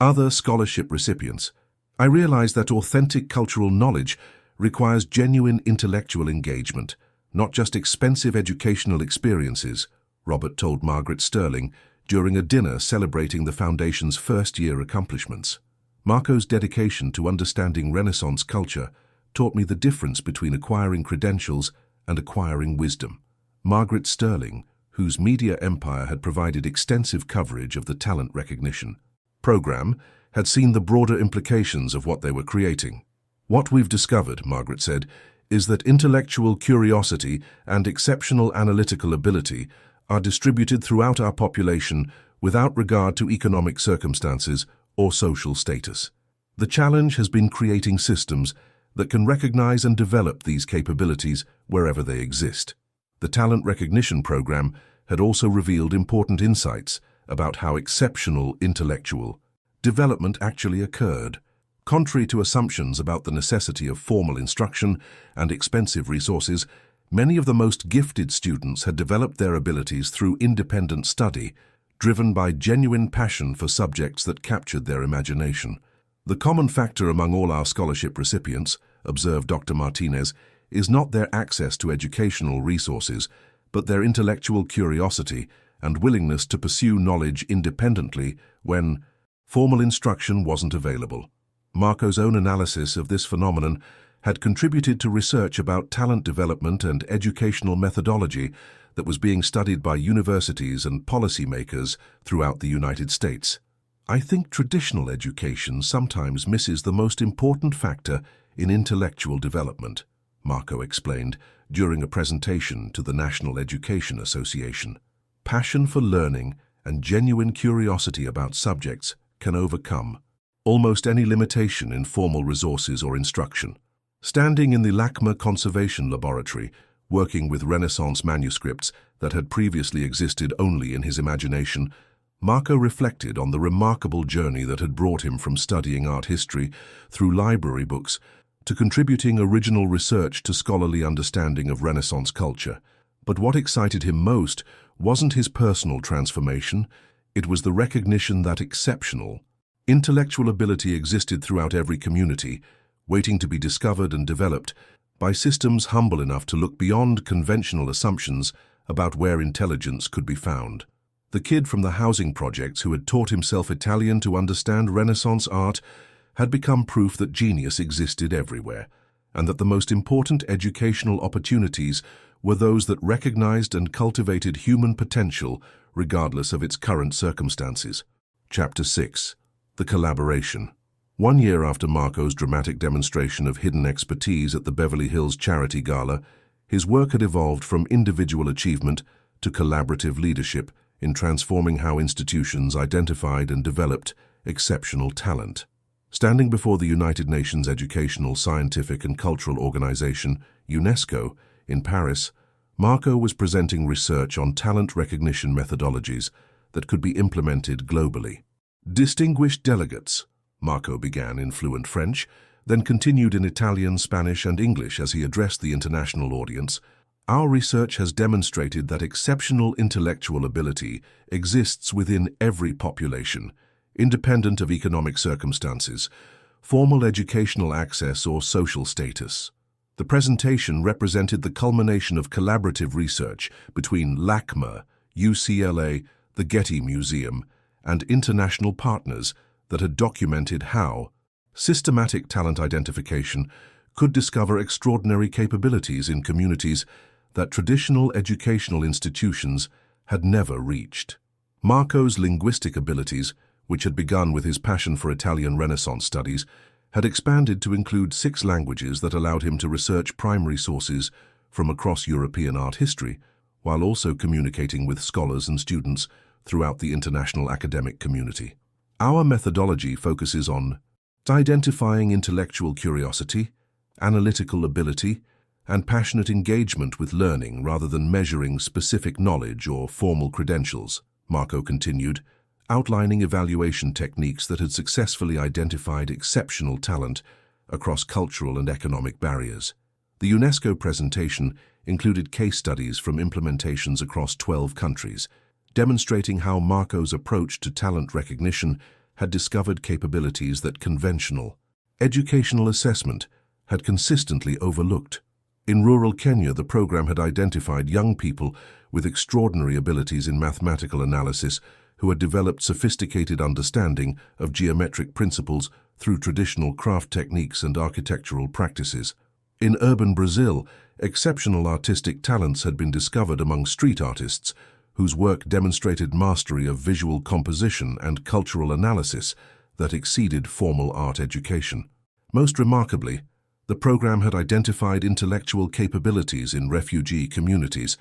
other scholarship recipients. "I realized that authentic cultural knowledge requires genuine intellectual engagement, not just expensive educational experiences," Robert told Margaret Sterling during a dinner celebrating the Foundation's first-year accomplishments. "Marco's dedication to understanding Renaissance culture taught me the difference between acquiring credentials and acquiring wisdom." Margaret Sterling, whose media empire had provided extensive coverage of the talent recognition program, had seen the broader implications of what they were creating. "What we've discovered," Margaret said, "is that intellectual curiosity and exceptional analytical ability are distributed throughout our population without regard to economic circumstances or social status. The challenge has been creating systems that can recognize and develop these capabilities wherever they exist. The talent recognition program had also revealed important insights about how exceptional intellectual development actually occurred. Contrary to assumptions about the necessity of formal instruction and expensive resources, many of the most gifted students had developed their abilities through independent study, driven by genuine passion for subjects that captured their imagination. The common factor among all our scholarship recipients, observed Dr. Martinez, is not their access to educational resources, but their intellectual curiosity and willingness to pursue knowledge independently when formal instruction wasn't available. Marco's own analysis of this phenomenon had contributed to research about talent development and educational methodology that was being studied by universities and policymakers throughout the United States. I think traditional education sometimes misses the most important factor in intellectual development, Marco explained during a presentation to the National Education Association. Passion for learning and genuine curiosity about subjects can overcome almost any limitation in formal resources or instruction. Standing in the LACMA Conservation Laboratory, working with Renaissance manuscripts that had previously existed only in his imagination, Marco reflected on the remarkable journey that had brought him from studying art history through library books to contributing original research to scholarly understanding of Renaissance culture. But what excited him most wasn't his personal transformation, it was the recognition that exceptional intellectual ability existed throughout every community, waiting to be discovered and developed by systems humble enough to look beyond conventional assumptions about where intelligence could be found. The kid from the housing projects who had taught himself Italian to understand Renaissance art had become proof that genius existed everywhere, and that the most important educational opportunities were those that recognized and cultivated human potential regardless of its current circumstances. Chapter 6. The Collaboration. 1 year after Marco's dramatic demonstration of hidden expertise at the Beverly Hills Charity Gala, his work had evolved from individual achievement to collaborative leadership in transforming how institutions identified and developed exceptional talent. Standing before the United Nations Educational, Scientific and Cultural Organization, UNESCO, in Paris, Marco was presenting research on talent recognition methodologies that could be implemented globally. Distinguished delegates, Marco began in fluent French, then continued in Italian, Spanish and English as he addressed the international audience. Our research has demonstrated that exceptional intellectual ability exists within every population, independent of economic circumstances, formal educational access or social status. The presentation represented the culmination of collaborative research between LACMA, UCLA, the Getty Museum, and international partners that had documented how systematic talent identification could discover extraordinary capabilities in communities that traditional educational institutions had never reached. Marco's linguistic abilities, which had begun with his passion for Italian Renaissance studies, had expanded to include 6 languages that allowed him to research primary sources from across European art history, while also communicating with scholars and students throughout the international academic community. Our methodology focuses on identifying intellectual curiosity, analytical ability, and passionate engagement with learning rather than measuring specific knowledge or formal credentials, Marco continued, outlining evaluation techniques that had successfully identified exceptional talent across cultural and economic barriers. The UNESCO presentation included case studies from implementations across 12 countries, demonstrating how Marco's approach to talent recognition had discovered capabilities that conventional educational assessment had consistently overlooked. In rural Kenya, the program had identified young people with extraordinary abilities in mathematical analysis who had developed sophisticated understanding of geometric principles through traditional craft techniques and architectural practices. In urban Brazil, exceptional artistic talents had been discovered among street artists whose work demonstrated mastery of visual composition and cultural analysis that exceeded formal art education. Most remarkably, the program had identified intellectual capabilities in refugee communities,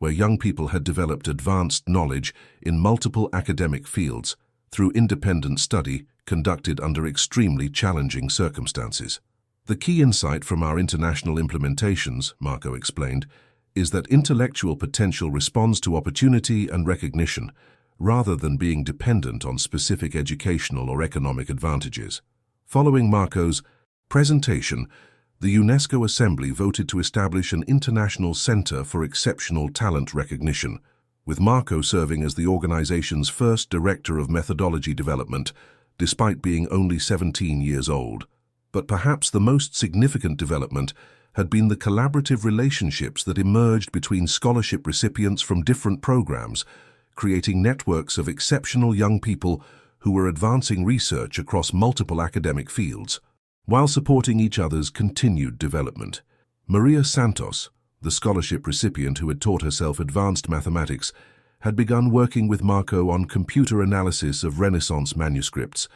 where young people had developed advanced knowledge in multiple academic fields through independent study conducted under extremely challenging circumstances. The key insight from our international implementations, Marco explained, is that intellectual potential responds to opportunity and recognition rather than being dependent on specific educational or economic advantages. Following Marco's presentation, the UNESCO Assembly voted to establish an international center for exceptional talent recognition, with Marco serving as the organization's first director of methodology development, despite being only 17 years old. But perhaps the most significant development had been the collaborative relationships that emerged between scholarship recipients from different programs, creating networks of exceptional young people who were advancing research across multiple academic fields, while supporting each other's continued development. Maria Santos, the scholarship recipient who had taught herself advanced mathematics, had begun working with Marco on computer analysis of Renaissance manuscripts,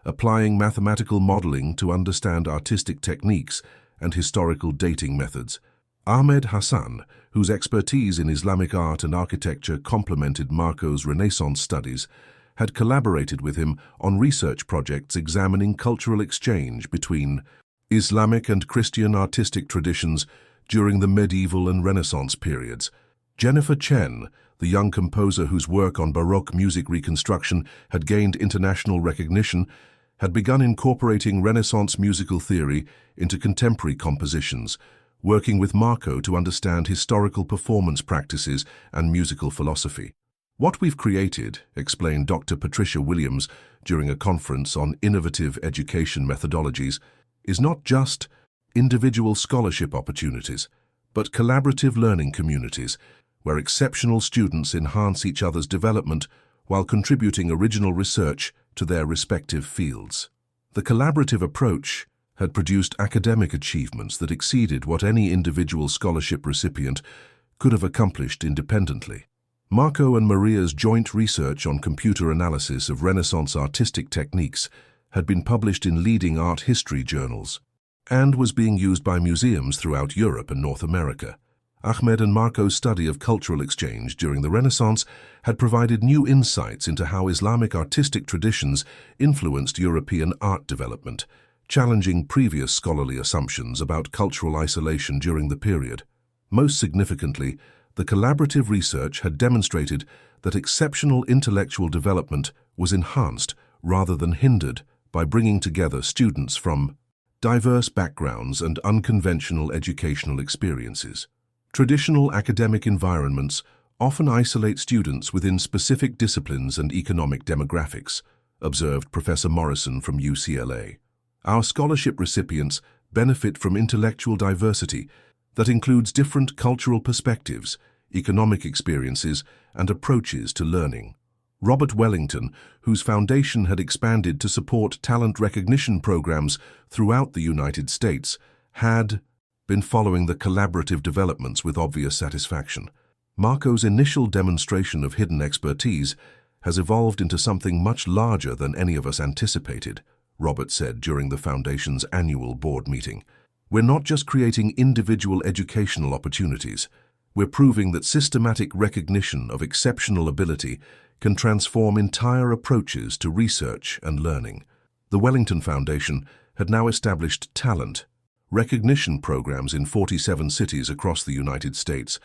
applying mathematical modeling to understand artistic techniques and historical dating methods. Ahmed Hassan, whose expertise in Islamic art and architecture complemented Marco's Renaissance studies, had collaborated with him on research projects examining cultural exchange between Islamic and Christian artistic traditions during the medieval and Renaissance periods. Jennifer Chen, the young composer whose work on Baroque music reconstruction had gained international recognition, had begun incorporating Renaissance musical theory into contemporary compositions, working with Marco to understand historical performance practices and musical philosophy. "What we've created," explained Dr. Patricia Williams during a conference on innovative education methodologies, "is not just individual scholarship opportunities, but collaborative learning communities where exceptional students enhance each other's development while contributing original research to their respective fields." The collaborative approach had produced academic achievements that exceeded what any individual scholarship recipient could have accomplished independently. Marco and Maria's joint research on computer analysis of Renaissance artistic techniques had been published in leading art history journals and was being used by museums throughout Europe and North America. Ahmed and Marco's study of cultural exchange during the Renaissance had provided new insights into how Islamic artistic traditions influenced European art development, challenging previous scholarly assumptions about cultural isolation during the period. Most significantly, the collaborative research had demonstrated that exceptional intellectual development was enhanced rather than hindered by bringing together students from diverse backgrounds and unconventional educational experiences. Traditional academic environments often isolate students within specific disciplines and economic demographics, observed Professor Morrison from UCLA. Our scholarship recipients benefit from intellectual diversity that includes different cultural perspectives, economic experiences, and approaches to learning. Robert Wellington, whose foundation had expanded to support talent recognition programs throughout the United States, had been following the collaborative developments with obvious satisfaction. Marco's initial demonstration of hidden expertise has evolved into something much larger than any of us anticipated, Robert said during the Foundation's annual board meeting. "We're not just creating individual educational opportunities. We're proving that systematic recognition of exceptional ability can transform entire approaches to research and learning." The Wellington Foundation had now established talent recognition programs in 47 cities across the United States,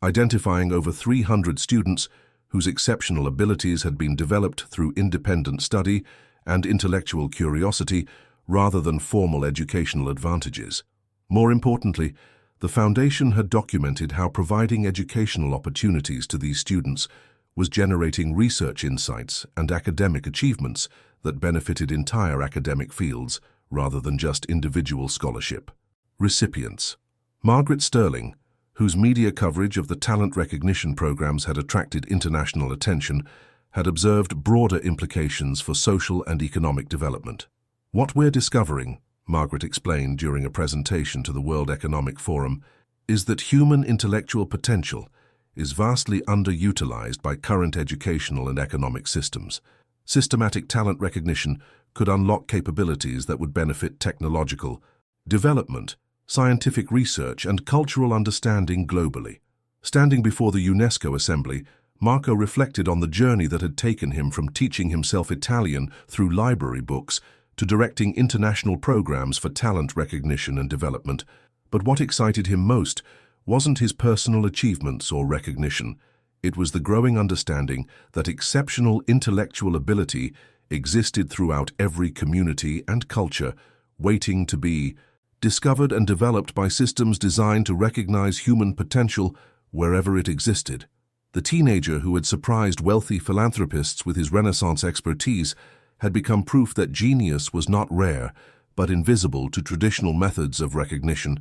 identifying over 300 students whose exceptional abilities had been developed through independent study and intellectual curiosity rather than formal educational advantages. More importantly, the Foundation had documented how providing educational opportunities to these students was generating research insights and academic achievements that benefited entire academic fields rather than just individual scholarship. Recipients. Margaret Sterling, whose media coverage of the talent recognition programs had attracted international attention, had observed broader implications for social and economic development. "What we're discovering," Margaret explained during a presentation to the World Economic Forum, "is that human intellectual potential is vastly underutilized by current educational and economic systems. Systematic talent recognition could unlock capabilities that would benefit technological development, scientific research, and cultural understanding globally." Standing before the UNESCO assembly, Marco reflected on the journey that had taken him from teaching himself Italian through library books to directing international programs for talent recognition and development. But what excited him most wasn't his personal achievements or recognition. It was the growing understanding that exceptional intellectual ability existed throughout every community and culture, waiting to be discovered and developed by systems designed to recognize human potential wherever it existed. The teenager who had surprised wealthy philanthropists with his Renaissance expertise had become proof that genius was not rare, but invisible to traditional methods of recognition,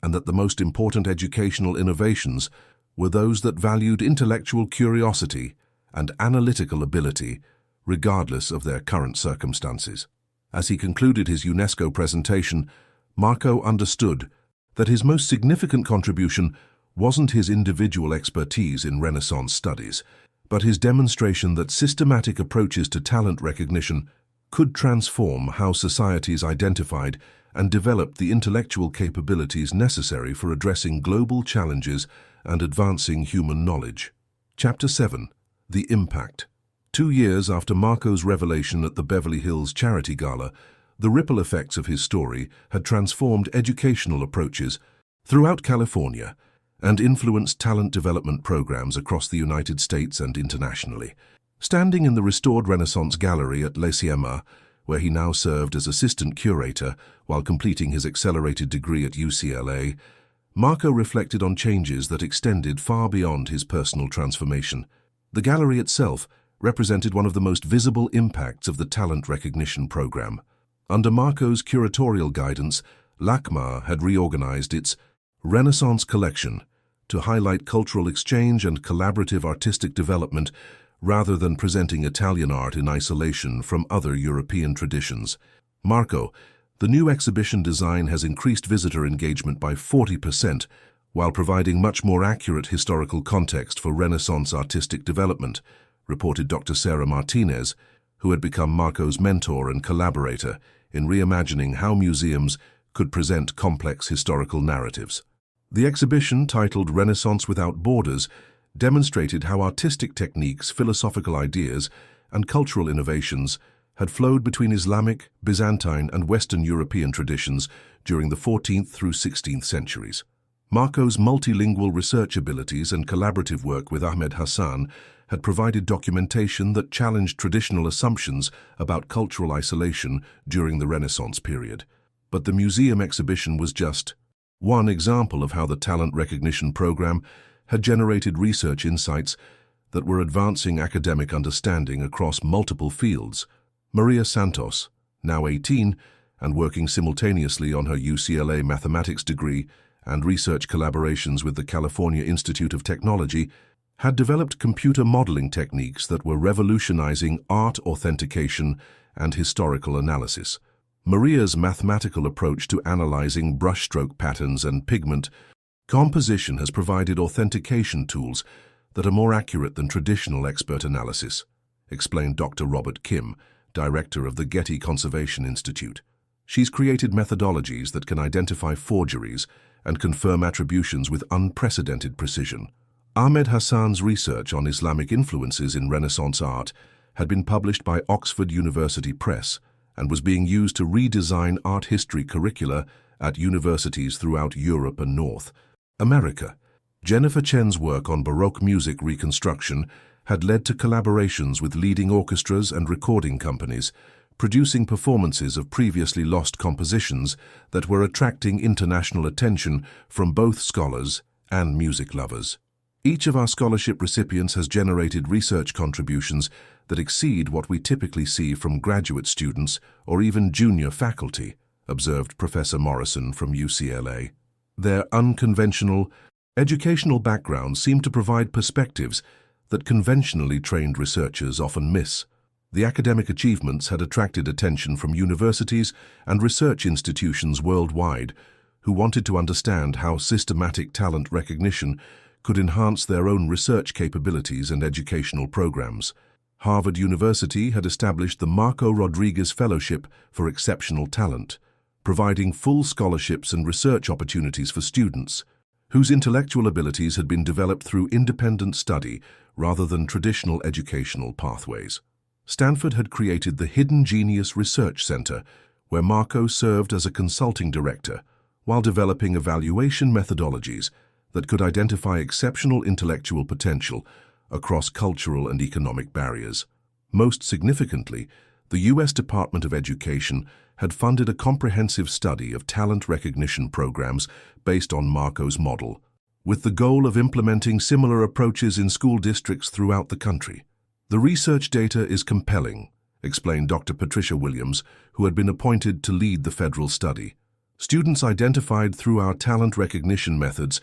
and that the most important educational innovations were those that valued intellectual curiosity and analytical ability, regardless of their current circumstances. As he concluded his UNESCO presentation, Marco understood that his most significant contribution wasn't his individual expertise in Renaissance studies, but his demonstration that systematic approaches to talent recognition could transform how societies identified and developed the intellectual capabilities necessary for addressing global challenges and advancing human knowledge. Chapter 7. The Impact. 2 years after Marco's revelation at the Beverly Hills Charity Gala, the ripple effects of his story had transformed educational approaches throughout California and influenced talent development programs across the United States and internationally. Standing in the restored Renaissance Gallery at l'Esiema, where he now served as assistant curator while completing his accelerated degree at UCLA, Marco reflected on changes that extended far beyond his personal transformation. The gallery itself represented one of the most visible impacts of the talent recognition program. Under Marco's curatorial guidance, LACMA had reorganized its Renaissance collection to highlight cultural exchange and collaborative artistic development rather than presenting Italian art in isolation from other European traditions. Marco, the new exhibition design has increased visitor engagement by 40%, while providing much more accurate historical context for Renaissance artistic development, reported Dr. Sarah Martinez, who had become Marco's mentor and collaborator in reimagining how museums could present complex historical narratives. The exhibition, titled Renaissance Without Borders, demonstrated how artistic techniques, philosophical ideas, and cultural innovations had flowed between Islamic, Byzantine, and Western European traditions during the 14th through 16th centuries. Marco's multilingual research abilities and collaborative work with Ahmed Hassan had provided documentation that challenged traditional assumptions about cultural isolation during the Renaissance period. But the museum exhibition was just one example of how the talent recognition program had generated research insights that were advancing academic understanding across multiple fields. Maria Santos, now 18 and working simultaneously on her UCLA mathematics degree and research collaborations with the California Institute of Technology, had developed computer modeling techniques that were revolutionizing art authentication and historical analysis. Maria's mathematical approach to analyzing brushstroke patterns and pigment composition has provided authentication tools that are more accurate than traditional expert analysis, explained Dr. Robert Kim, director of the Getty Conservation Institute. She's created methodologies that can identify forgeries and confirm attributions with unprecedented precision. Ahmed Hassan's research on Islamic influences in Renaissance art had been published by Oxford University Press and was being used to redesign art history curricula at universities throughout Europe and North America. Jennifer Chen's work on Baroque music reconstruction had led to collaborations with leading orchestras and recording companies, producing performances of previously lost compositions that were attracting international attention from both scholars and music lovers. Each of our scholarship recipients has generated research contributions that exceed what we typically see from graduate students or even junior faculty, observed Professor Morrison from UCLA. Their unconventional, educational backgrounds seem to provide perspectives that conventionally trained researchers often miss. The academic achievements had attracted attention from universities and research institutions worldwide who wanted to understand how systematic talent recognition could enhance their own research capabilities and educational programs. Harvard University had established the Marco Rodriguez Fellowship for Exceptional Talent, providing full scholarships and research opportunities for students whose intellectual abilities had been developed through independent study rather than traditional educational pathways. Stanford had created the Hidden Genius Research Center, where Marco served as a consulting director, while developing evaluation methodologies that could identify exceptional intellectual potential across cultural and economic barriers. Most significantly, the U.S. Department of Education had funded a comprehensive study of talent recognition programs based on Marco's model, with the goal of implementing similar approaches in school districts throughout the country. "The research data is compelling," explained Dr. Patricia Williams, who had been appointed to lead the federal study. "Students identified through our talent recognition methods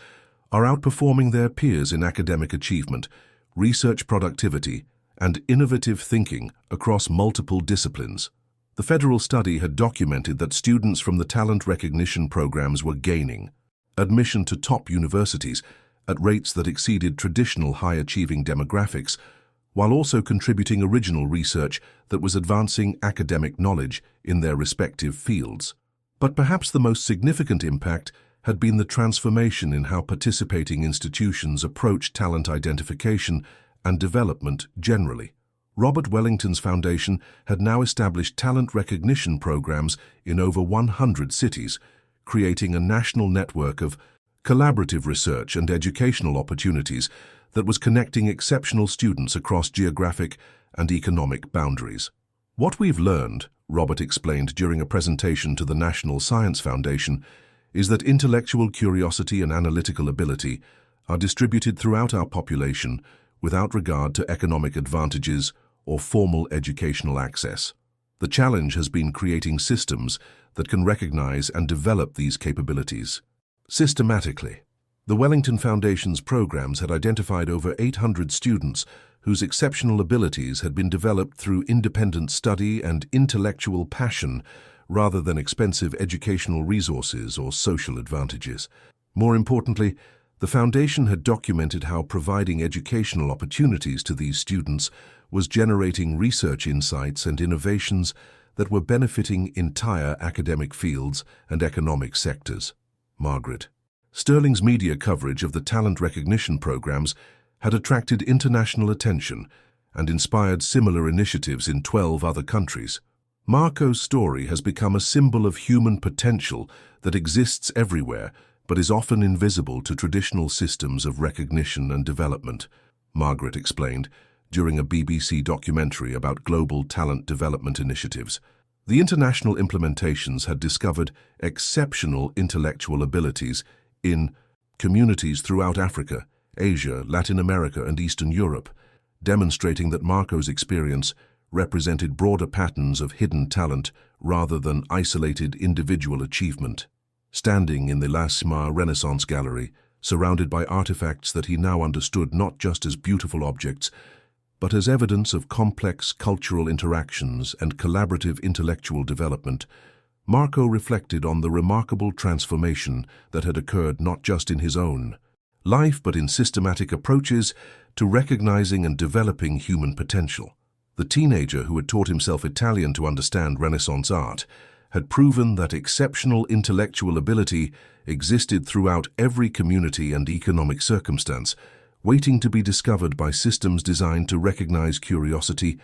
are outperforming their peers in academic achievement, research productivity, and innovative thinking across multiple disciplines." The federal study had documented that students from the talent recognition programs were gaining admission to top universities at rates that exceeded traditional high-achieving demographics, while also contributing original research that was advancing academic knowledge in their respective fields. But perhaps the most significant impact had been the transformation in how participating institutions approach talent identification and development generally. Robert Wellington's foundation had now established talent recognition programs in over 100 cities, creating a national network of collaborative research and educational opportunities that was connecting exceptional students across geographic and economic boundaries. "What we've learned," Robert explained during a presentation to the National Science Foundation, "is that intellectual curiosity and analytical ability are distributed throughout our population without regard to economic advantages or formal educational access. The challenge has been creating systems that can recognize and develop these capabilities systematically." The Wellington Foundation's programs had identified over 800 students whose exceptional abilities had been developed through independent study and intellectual passion rather than expensive educational resources or social advantages. More importantly, the foundation had documented how providing educational opportunities to these students was generating research insights and innovations that were benefiting entire academic fields and economic sectors. Margaret. Sterling's media coverage of the talent recognition programs had attracted international attention and inspired similar initiatives in 12 other countries. Marco's story has become a symbol of human potential that exists everywhere but is often invisible to traditional systems of recognition and development, Margaret explained during a BBC documentary about global talent development initiatives. The international implementations had discovered exceptional intellectual abilities in communities throughout Africa, Asia, Latin America, and Eastern Europe, demonstrating that Marco's experience represented broader patterns of hidden talent rather than isolated individual achievement. Standing in the Lascaux Renaissance Gallery, surrounded by artifacts that he now understood not just as beautiful objects, but as evidence of complex cultural interactions and collaborative intellectual development, Marco reflected on the remarkable transformation that had occurred not just in his own life but in systematic approaches to recognizing and developing human potential. The teenager who had taught himself Italian to understand Renaissance art had proven that exceptional intellectual ability existed throughout every community and economic circumstance, waiting to be discovered by systems designed to recognize curiosity,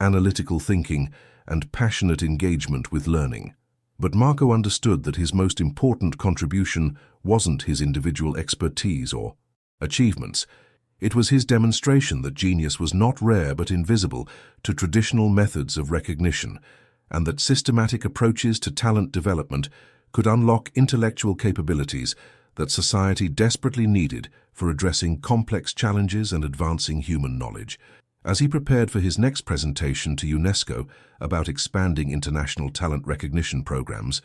analytical thinking, and passionate engagement with learning. But Marco understood that his most important contribution wasn't his individual expertise or achievements. It was his demonstration that genius was not rare but invisible to traditional methods of recognition, and that systematic approaches to talent development could unlock intellectual capabilities that society desperately needed for addressing complex challenges and advancing human knowledge. As he prepared for his next presentation to UNESCO about expanding international talent recognition programs,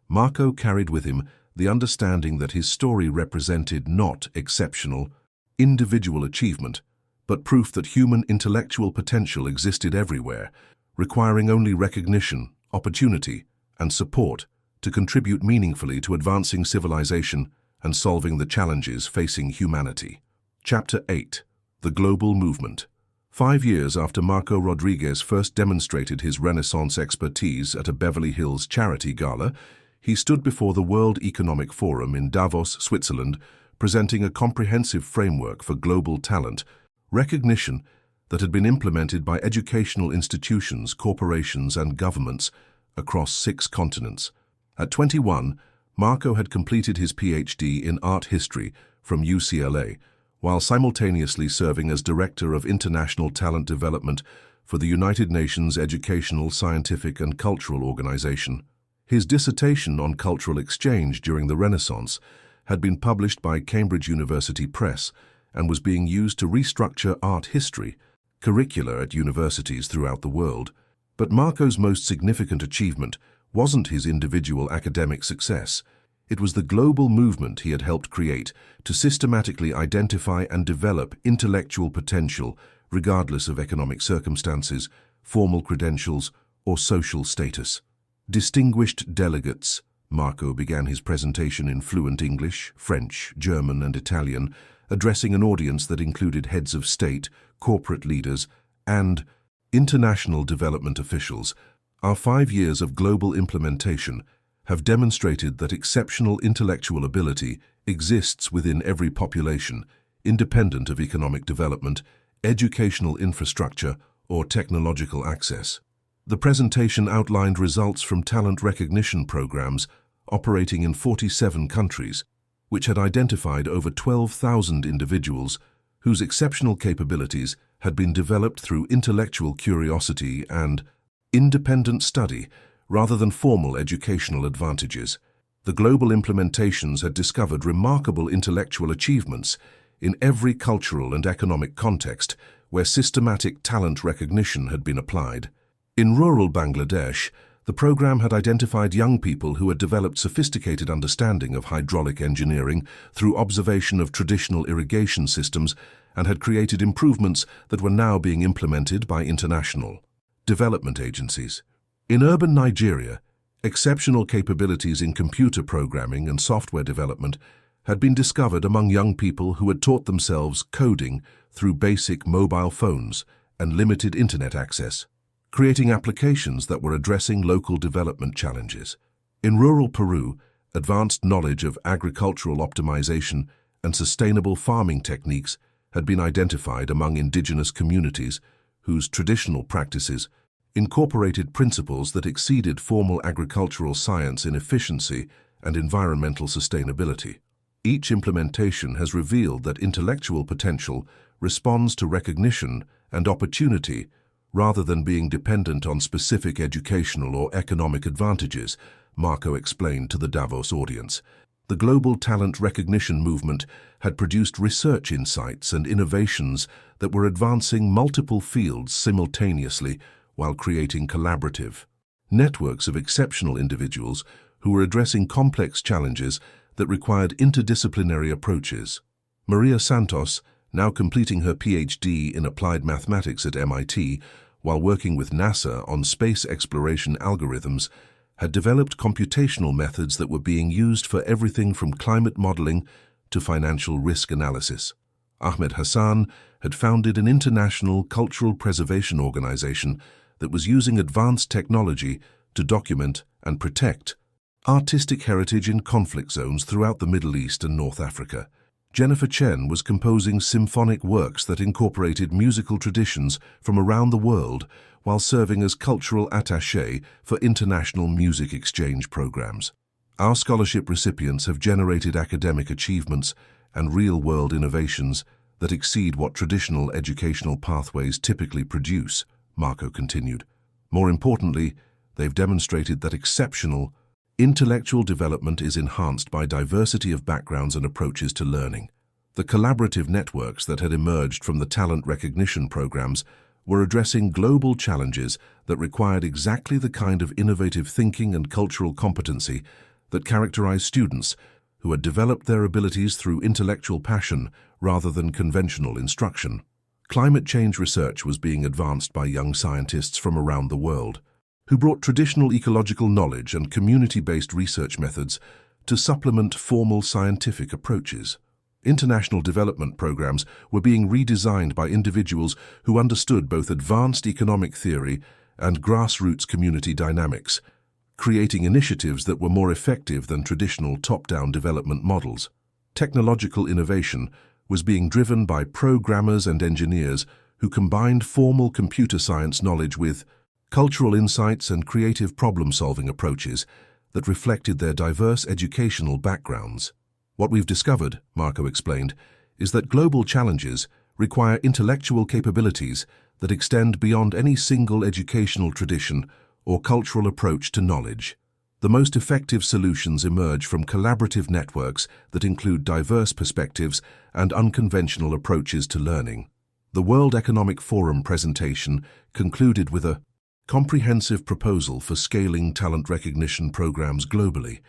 Marco carried with him the understanding that his story represented not exceptional individual achievement, but proof that human intellectual potential existed everywhere, requiring only recognition, opportunity, and support to contribute meaningfully to advancing civilization and solving the challenges facing humanity. Chapter 8. The Global Movement. 5 years after Marco Rodriguez first demonstrated his Renaissance expertise at a Beverly Hills charity gala, he stood before the World Economic Forum in Davos, Switzerland, presenting a comprehensive framework for global talent recognition that had been implemented by educational institutions, corporations, and governments across 6 continents. At 21, Marco had completed his PhD in art history from UCLA, while simultaneously serving as Director of International Talent Development for the United Nations Educational, Scientific, and Cultural Organization. His dissertation on cultural exchange during the Renaissance had been published by Cambridge University Press and was being used to restructure art history curricula at universities throughout the world. But Marco's most significant achievement wasn't his individual academic success. It was the global movement he had helped create to systematically identify and develop intellectual potential regardless of economic circumstances, formal credentials, or social status. Distinguished delegates, Marco began his presentation in fluent English, French, German, and Italian, addressing an audience that included heads of state, corporate leaders, and international development officials. Our 5 years of global implementation have demonstrated that exceptional intellectual ability exists within every population, independent of economic development, educational infrastructure, or technological access. The presentation outlined results from talent recognition programs operating in 47 countries, which had identified over 12,000 individuals whose exceptional capabilities had been developed through intellectual curiosity and independent study rather than formal educational advantages. The global implementations had discovered remarkable intellectual achievements in every cultural and economic context where systematic talent recognition had been applied. In rural Bangladesh, the program had identified young people who had developed sophisticated understanding of hydraulic engineering through observation of traditional irrigation systems and had created improvements that were now being implemented by international development agencies. In urban Nigeria, exceptional capabilities in computer programming and software development had been discovered among young people who had taught themselves coding through basic mobile phones and limited internet access, creating applications that were addressing local development challenges. In rural Peru, advanced knowledge of agricultural optimization and sustainable farming techniques had been identified among indigenous communities whose traditional practices incorporated principles that exceeded formal agricultural science in efficiency and environmental sustainability. Each implementation has revealed that intellectual potential responds to recognition and opportunity rather than being dependent on specific educational or economic advantages, Marco explained to the Davos audience. The global talent recognition movement had produced research insights and innovations that were advancing multiple fields simultaneously while creating collaborative networks of exceptional individuals who were addressing complex challenges that required interdisciplinary approaches. Maria Santos, now completing her PhD in applied mathematics at MIT, while working with NASA on space exploration algorithms, had developed computational methods that were being used for everything from climate modeling to financial risk analysis. Ahmed Hassan had founded an international cultural preservation organization that was using advanced technology to document and protect artistic heritage in conflict zones throughout the Middle East and North Africa. Jennifer Chen was composing symphonic works that incorporated musical traditions from around the world while serving as cultural attaché for international music exchange programs. Our scholarship recipients have generated academic achievements and real-world innovations that exceed what traditional educational pathways typically produce, Marco continued. More importantly, they've demonstrated that exceptional intellectual development is enhanced by diversity of backgrounds and approaches to learning. The collaborative networks that had emerged from the talent recognition programs were addressing global challenges that required exactly the kind of innovative thinking and cultural competency that characterized students who had developed their abilities through intellectual passion rather than conventional instruction. Climate change research was being advanced by young scientists from around the world, who brought traditional ecological knowledge and community-based research methods to supplement formal scientific approaches. International development programs were being redesigned by individuals who understood both advanced economic theory and grassroots community dynamics, creating initiatives that were more effective than traditional top-down development models. Technological innovation was being driven by programmers and engineers who combined formal computer science knowledge with cultural insights and creative problem-solving approaches that reflected their diverse educational backgrounds. What we've discovered, Marco explained, is that global challenges require intellectual capabilities that extend beyond any single educational tradition or cultural approach to knowledge. The most effective solutions emerge from collaborative networks that include diverse perspectives and unconventional approaches to learning. The World Economic Forum presentation concluded with a comprehensive proposal for scaling talent recognition programs globally,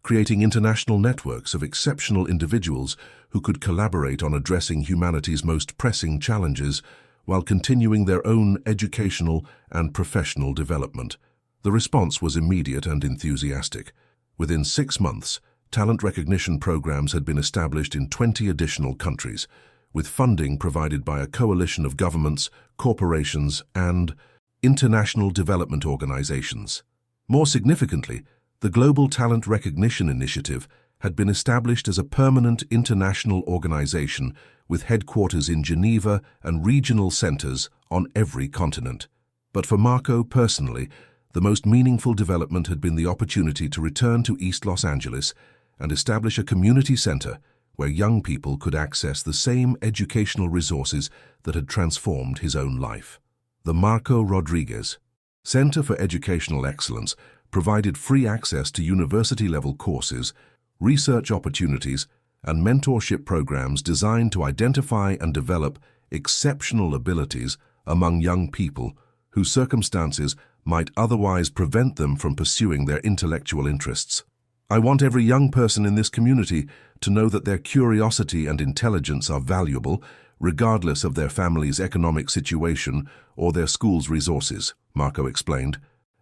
creating international networks of exceptional individuals who could collaborate on addressing humanity's most pressing challenges while continuing their own educational and professional development. The response was immediate and enthusiastic. Within 6 months, talent recognition programs had been established in 20 additional countries, with funding provided by a coalition of governments, corporations, and international development organizations. More significantly, the Global Talent Recognition Initiative had been established as a permanent international organization with headquarters in Geneva and regional centers on every continent. But for Marco personally, the most meaningful development had been the opportunity to return to East Los Angeles and establish a community center where young people could access the same educational resources that had transformed his own life. The Marco Rodriguez Center for Educational Excellence provided free access to university-level courses, research opportunities, and mentorship programs designed to identify and develop exceptional abilities among young people whose circumstances might otherwise prevent them from pursuing their intellectual interests. I want every young person in this community to know that their curiosity and intelligence are valuable, regardless of their family's economic situation or their school's resources, Marco explained.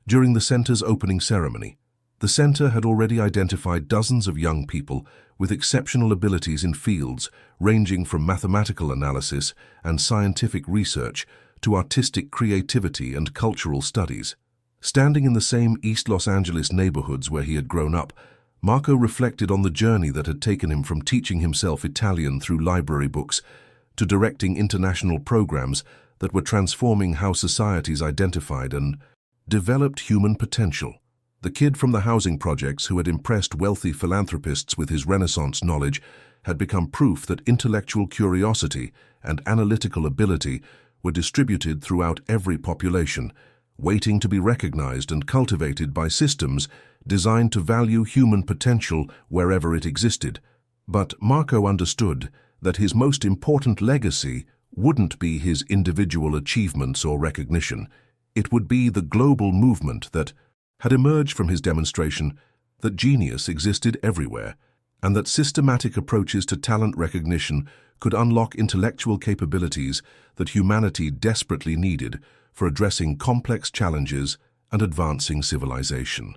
During the center's opening ceremony, the center had already identified dozens of young people with exceptional abilities in fields ranging from mathematical analysis and scientific research to artistic creativity and cultural studies. Standing in the same East Los Angeles neighborhoods where he had grown up, Marco reflected on the journey that had taken him from teaching himself Italian through library books to directing international programs that were transforming how societies identified and developed human potential. The kid from the housing projects who had impressed wealthy philanthropists with his Renaissance knowledge had become proof that intellectual curiosity and analytical ability were distributed throughout every population, waiting to be recognized and cultivated by systems designed to value human potential wherever it existed. But Marco understood that his most important legacy wouldn't be his individual achievements or recognition. It would be the global movement that had emerged from his demonstration that genius existed everywhere, and that systematic approaches to talent recognition could unlock intellectual capabilities that humanity desperately needed for addressing complex challenges and advancing civilization.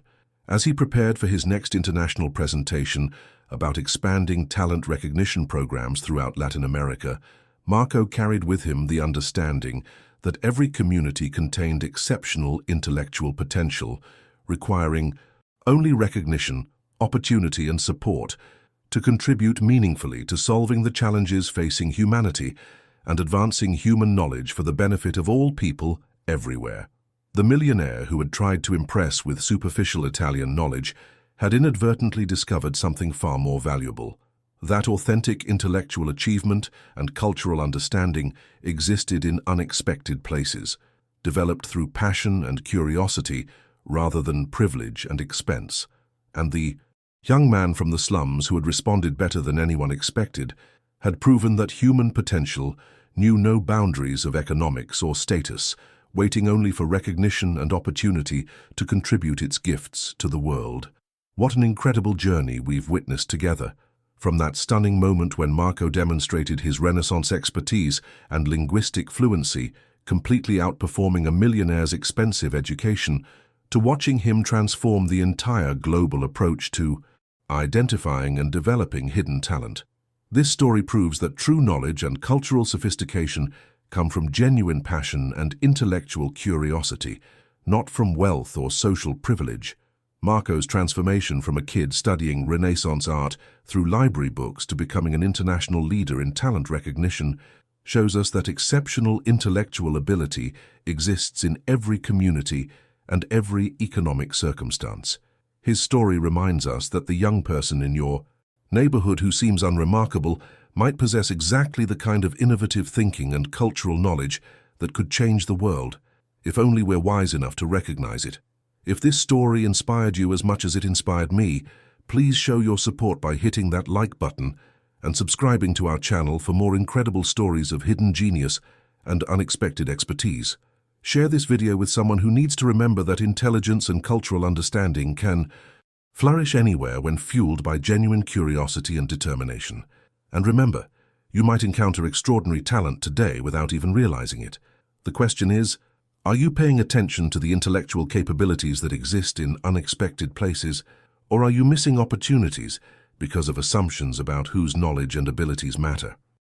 As he prepared for his next international presentation about expanding talent recognition programs throughout Latin America, Marco carried with him the understanding that every community contained exceptional intellectual potential, requiring only recognition, opportunity, and support to contribute meaningfully to solving the challenges facing humanity and advancing human knowledge for the benefit of all people everywhere. The millionaire who had tried to impress with superficial Italian knowledge had inadvertently discovered something far more valuable. That authentic intellectual achievement and cultural understanding existed in unexpected places, developed through passion and curiosity rather than privilege and expense. And the young man from the slums who had responded better than anyone expected had proven that human potential knew no boundaries of economics or status, waiting only for recognition and opportunity to contribute its gifts to the world. What an incredible journey we've witnessed together. From that stunning moment when Marco demonstrated his Renaissance expertise and linguistic fluency, completely outperforming a millionaire's expensive education, to watching him transform the entire global approach to identifying and developing hidden talent. This story proves that true knowledge and cultural sophistication come from genuine passion and intellectual curiosity, not from wealth or social privilege. Marco's transformation from a kid studying Renaissance art through library books to becoming an international leader in talent recognition shows us that exceptional intellectual ability exists in every community and every economic circumstance. His story reminds us that the young person in your neighborhood who seems unremarkable might possess exactly the kind of innovative thinking and cultural knowledge that could change the world, if only we're wise enough to recognize it. If this story inspired you as much as it inspired me, please show your support by hitting that like button and subscribing to our channel for more incredible stories of hidden genius and unexpected expertise. Share this video with someone who needs to remember that intelligence and cultural understanding can flourish anywhere when fueled by genuine curiosity and determination. And remember, you might encounter extraordinary talent today without even realizing it. The question is, are you paying attention to the intellectual capabilities that exist in unexpected places, or are you missing opportunities because of assumptions about whose knowledge and abilities matter?